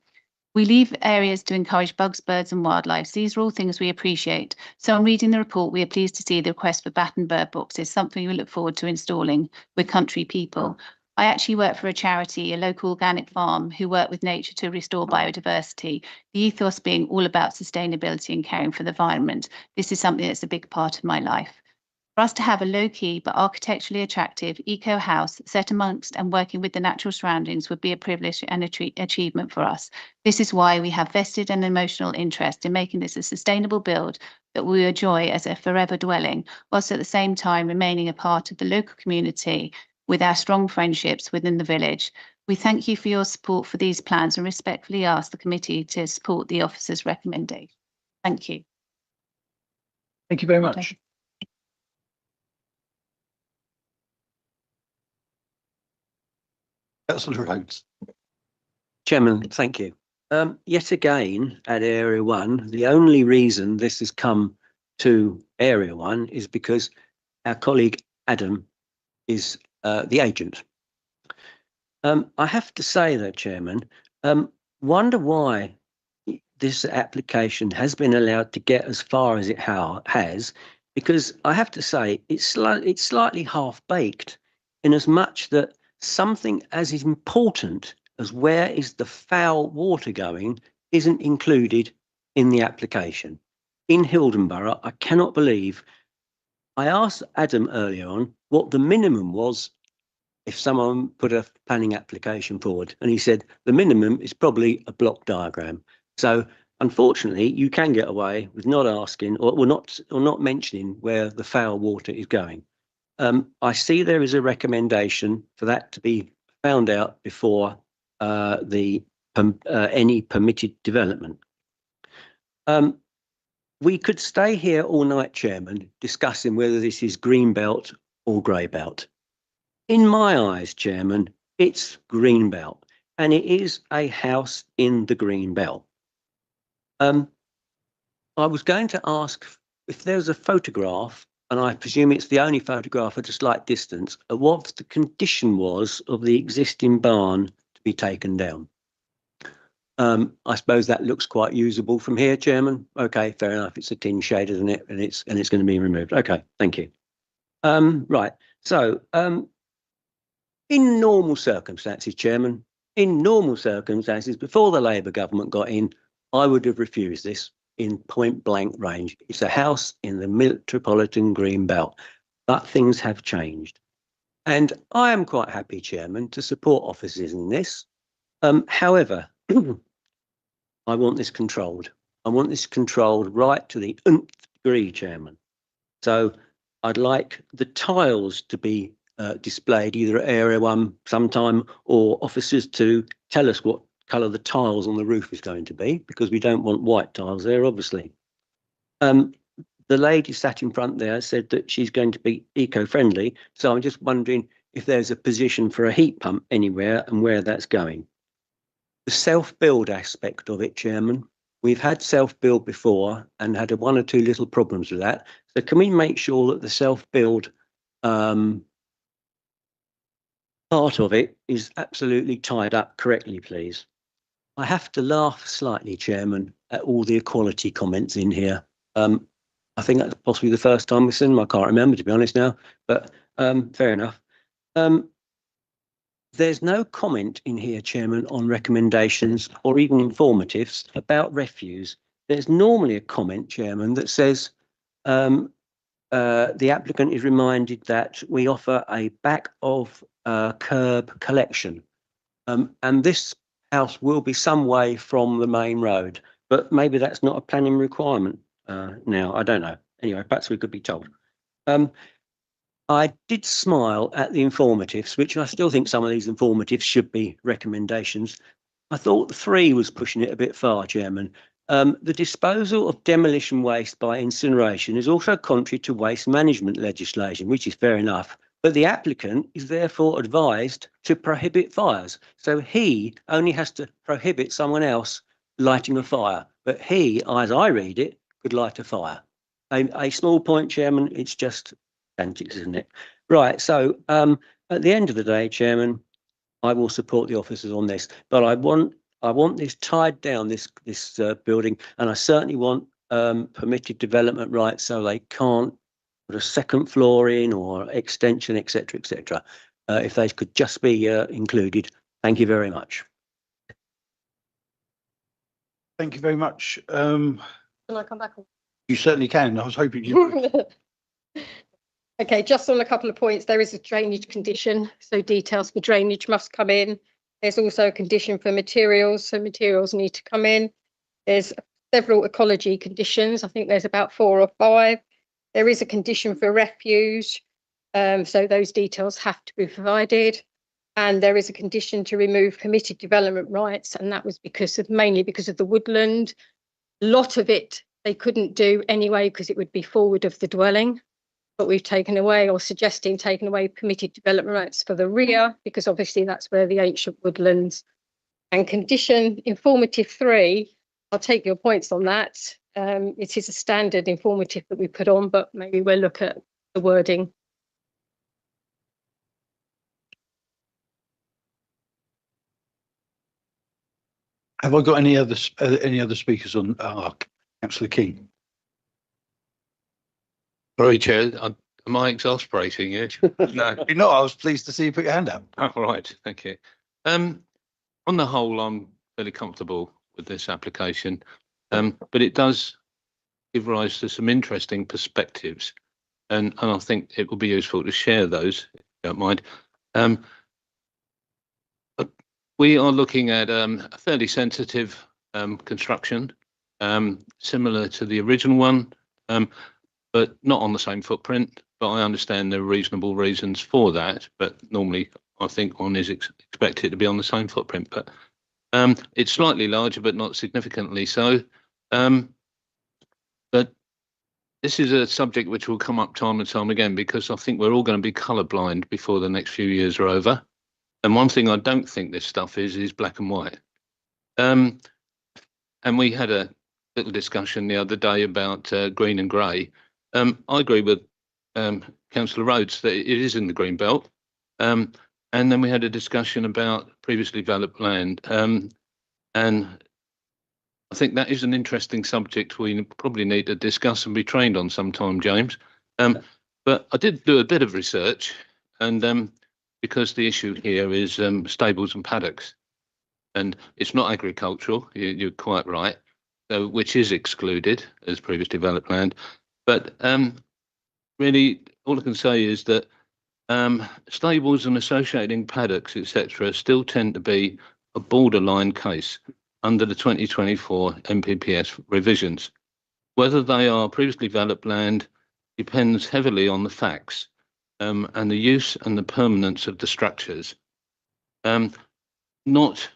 We leave areas to encourage bugs, birds and wildlife. These are all things we appreciate. So on reading the report, we are pleased to see the request for bat and bird boxes, something we look forward to installing with country people. I actually work for a charity, a local organic farm, who work with nature to restore biodiversity, the ethos being all about sustainability and caring for the environment. This is something that's a big part of my life. For us to have a low-key but architecturally attractive eco house set amongst and working with the natural surroundings would be a privilege and achievement for us. This is why we have vested and emotional interest in making this a sustainable build that we enjoy as a forever dwelling, whilst at the same time remaining a part of the local community with our strong friendships within the village. We thank you for your support for these plans and respectfully ask the committee to support the officer's recommendation. Thank you. Thank you very much. Councillor Rhodes. Chairman, thank you. Yet again, at Area 1, the only reason this has come to Area 1 is because our colleague Adam is the agent. I have to say though, Chairman, Wonder why this application has been allowed to get as far as it has, because I have to say it's slightly half-baked in as much that something as important as where is the foul water going isn't included in the application. In Hildenborough, I cannot believe. I asked Adam earlier on what the minimum was if someone put a planning application forward, and he said the minimum is probably a block diagram. So unfortunately, you can get away with not asking or not mentioning where the foul water is going. I see there is a recommendation for that to be found out before any permitted development. We could stay here all night, Chairman, discussing whether this is green belt or grey belt. In my eyes, Chairman, it's green belt, and it is a house in the green belt. I was going to ask if there's a photograph, and I presume it's the only photograph at a slight distance, of what the condition was of the existing barn to be taken down. I suppose that looks quite usable from here, Chairman. Okay, fair enough. It's a tin shade, isn't it? And it's going to be removed. Okay, thank you. Right. So, in normal circumstances, Chairman, in normal circumstances, before the Labour government got in, I would have refused this in point blank range. It's a house in the metropolitan green belt, but things have changed. And I am quite happy, Chairman, to support officers in this. However, I want this controlled. I want this controlled right to the nth degree, Chairman. So I'd like the tiles to be displayed either at Area 1 sometime, or officers to tell us what colour the tiles on the roof is going to be, because we don't want white tiles there, obviously. The lady sat in front there said that she's going to be eco-friendly, so I'm just wondering if there's a position for a heat pump anywhere and where that's going. The self-build aspect of it, Chairman, we've had self-build before and had one or two little problems with that. So can we make sure that the self-build part of it is absolutely tied up correctly, please? I have to laugh slightly, Chairman, at all the equality comments in here. I think that's possibly the first time we've seen them. I can't remember, to be honest now, but fair enough. There's no comment in here, Chairman, on recommendations or even informatives about refuse. There's normally a comment, Chairman, that says the applicant is reminded that we offer a back of curb collection. And this house will be some way from the main road, but maybe that's not a planning requirement now. I don't know. Anyway, perhaps we could be told. I did smile at the informatives, which I still think some of these informatives should be recommendations. I thought 3 was pushing it a bit far, Chairman. The disposal of demolition waste by incineration is also contrary to waste management legislation, which is fair enough. But the applicant is therefore advised to prohibit fires. So he only has to prohibit someone else lighting a fire. But he, as I read it, could light a fire. A small point, Chairman, it's just antics, isn't it? Right, so at the end of the day, Chairman, I will support the officers on this, but I want this tied down, this building, and I certainly want permitted development rights, so they can't put a second floor in or extension, etc., etc. If they could just be included. Thank you very much. Thank you very much. Can I come back? You certainly can. I was hoping you would. Okay, just on a couple of points, there is a drainage condition, so details for drainage must come in. There's also a condition for materials, so materials need to come in. There's several ecology conditions. I think there's about 4 or 5. There is a condition for refuse, so those details have to be provided. And there is a condition to remove permitted development rights, and that was mainly because of the woodland. A lot of it they couldn't do anyway because it would be forward of the dwelling. But we've taken away, or suggesting taking away, permitted development rights for the rear, because obviously that's where the ancient woodlands. And condition informative 3, I'll take your points on that. It is a standard informative that we put on, but maybe we'll look at the wording. Have I got any other speakers on? Councillor King. Sorry, Chair, am I exasperating you? No. No, I was pleased to see you put your hand up. All right, thank you. On the whole, I'm fairly comfortable with this application, but it does give rise to some interesting perspectives, and I think it will be useful to share those, if you don't mind. We are looking at a fairly sensitive construction, similar to the original one, but not on the same footprint. But I understand there are reasonable reasons for that. But normally, I think one is expected to be on the same footprint. But it's slightly larger, but not significantly so. But this is a subject which will come up time and time again, because I think we're all going to be colourblind before the next few years are over. And one thing I don't think this stuff is black and white. And we had a little discussion the other day about green and grey. I agree with Councillor Rhodes that it is in the green belt. And then we had a discussion about previously developed land. And I think that is an interesting subject we probably need to discuss and be trained on sometime, James. But I did do a bit of research, and because the issue here is stables and paddocks, and it's not agricultural, you're quite right, which is excluded as previously developed land. But really, all I can say is that stables and associating paddocks, etc., still tend to be a borderline case under the 2024 MPPS revisions. Whether they are previously developed land depends heavily on the facts and the use and the permanence of the structures. And the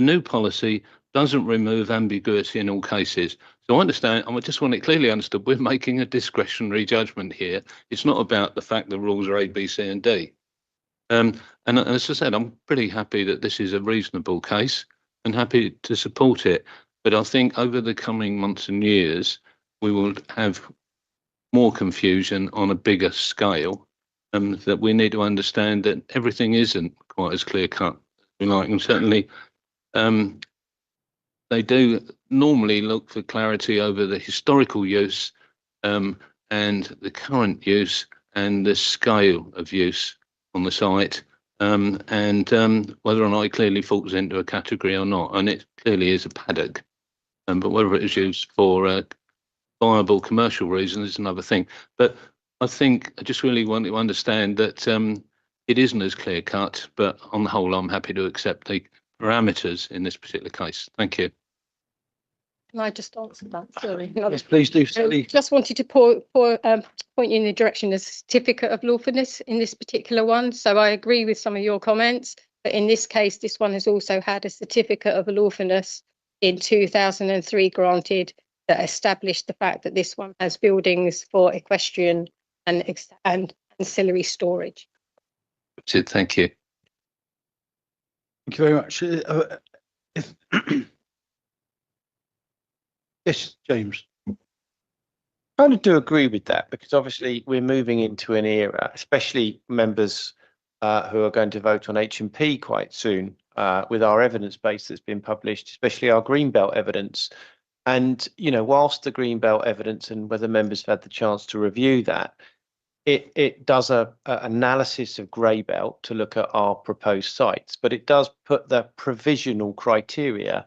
new policy doesn't remove ambiguity in all cases. So I understand, I just want it clearly understood, we're making a discretionary judgment here. It's not about the fact the rules are A, B, C, and D. And as I said, I'm pretty happy that this is a reasonable case and happy to support it. But I think over the coming months and years, we will have more confusion on a bigger scale, that we need to understand that everything isn't quite as clear cut as we like. And certainly they do normally look for clarity over the historical use and the current use and the scale of use on the site, and whether or not it clearly falls into a category or not. And it clearly is a paddock, but whether it is used for viable commercial reasons is another thing. But I think I just really want to understand that it isn't as clear cut, but on the whole, I'm happy to accept the parameters in this particular case. Thank you. Can I just answer that? Sorry. Yes, please do, Sally. Just wanted to point you in the direction of certificate of lawfulness in this particular one. So I agree with some of your comments, but in this case, this one has also had a certificate of lawfulness in 2003 granted that established the fact that this one has buildings for equestrian and ancillary storage. That's it. Thank you. Thank you very much. Yes, James. Kind of do agree with that, because obviously we're moving into an era, especially members who are going to vote on H&P quite soon, with our evidence base that's been published, especially our Greenbelt evidence. And, you know, whilst the Greenbelt evidence, and whether members have had the chance to review that, it does a analysis of Greybelt to look at our proposed sites, but it does put the provisional criteria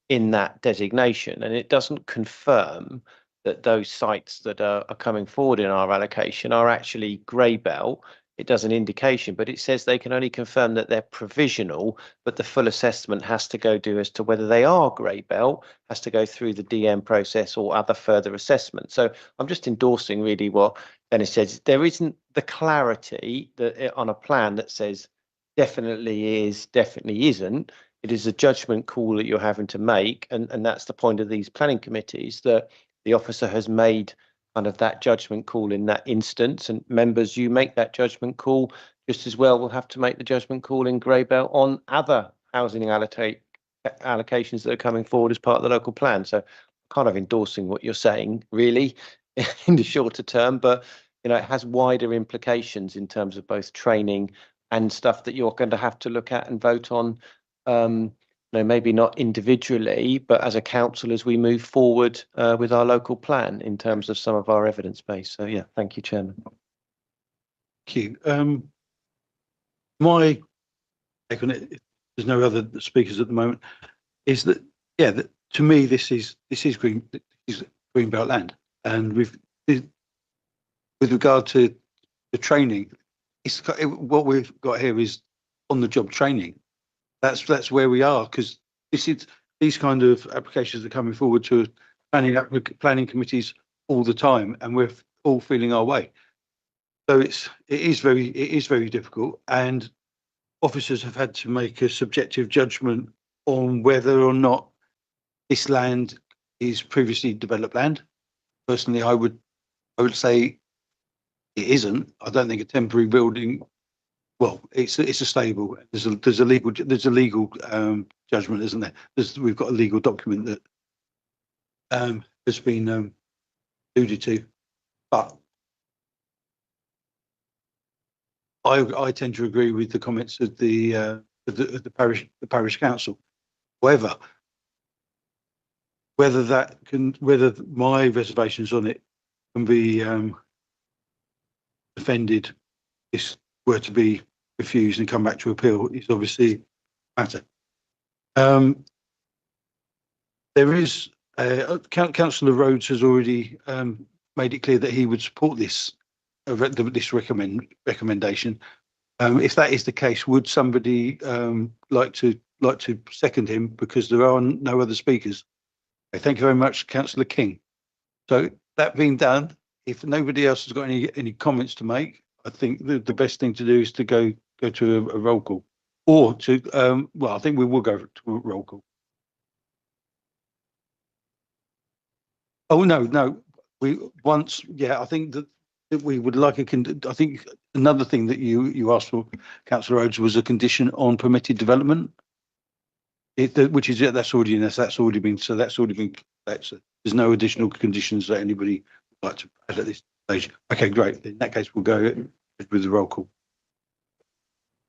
in that designation, and it doesn't confirm that those sites that are coming forward in our allocation are actually Greybelt. It does an indication, but it says they can only confirm that they're provisional, but the full assessment has to go do as to whether they are Greybelt, has to go through the DM process or other further assessment. So I'm just endorsing really what Dennis says. There isn't the clarity that on a plan that says definitely is, definitely isn't. It is a judgment call that you're having to make, and that's the point of these planning committees, that the officer has made kind of that judgment call in that instance, and members, you make that judgment call just as well. We'll have to make the judgment call in Greybelt on other housing allocations that are coming forward as part of the local plan. So kind of endorsing what you're saying really in the shorter term, but you know, it has wider implications in terms of both training and stuff that you're going to have to look at and vote on maybe not individually, but as a council as we move forward with our local plan in terms of some of our evidence base. So yeah, thank you, Chairman. Thank you. My take on it, there's no other speakers at the moment, is that, yeah, that to me, this is greenbelt land. And with regard to the training, what we've got here is on the job training. That's where we are, because these kind of applications are coming forward to planning committees all the time, and we're all feeling our way. So it is very difficult, and officers have had to make a subjective judgment on whether or not this land is previously developed land. Personally, I would say it isn't. I don't think a temporary building. Well, it's a stable. There's a legal judgment, isn't there? We've got a legal document that has been alluded to, but I tend to agree with the comments of the parish council. However, whether my reservations on it can be defended, if were to be refused and come back to appeal, is obviously a matter. There is Councillor Rhodes has already made it clear that he would support this recommendation. If that is the case, would somebody like to second him, because there are no other speakers? Okay, thank you very much, Councillor King. So that being done, if nobody else has got any comments to make, I think the best thing to do is to go to a roll call, or to well, I think we will go to a roll call. Oh no, I think that we would like I think another thing that you asked for, Councillor Rhodes, was a condition on permitted development. Which is that's already been there's no additional conditions that anybody would like to add at this stage. Okay, great. In that case, we'll go with the roll call.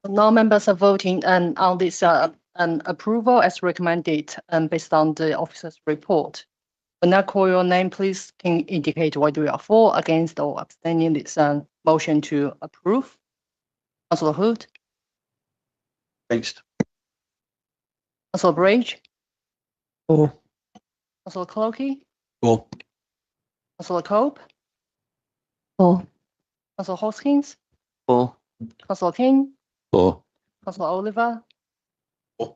Now members are voting on this approval as recommended based on the officer's report. When I call your name, please can you indicate whether you are for, against, or abstaining this motion to approve. Councillor Hood. Against. Councillor Bridge. For. Councillor Clokey. For. Councillor Cope. For. Councillor Hoskins. For. Councillor King. For. Councillor Oliver. For.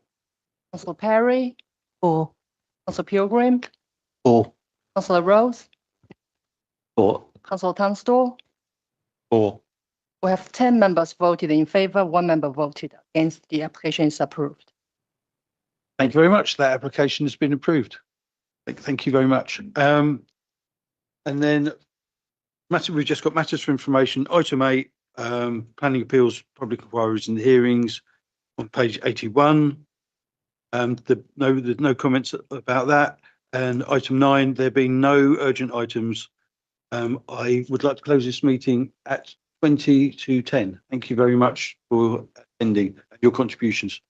Councillor Perry. For. Councillor Pilgrim. For. Councillor Rose. For. Councillor Tunstall. For. We have 10 members voted in favour, 1 member voted against. The application is approved. Thank you very much. That application has been approved. Thank you very much. And then we've just got matters for information. Item 8, planning appeals, public inquiries and hearings on page 81. There's no comments about that. And item 9, there being no urgent items, I would like to close this meeting at 20 to 10. Thank you very much for attending and your contributions.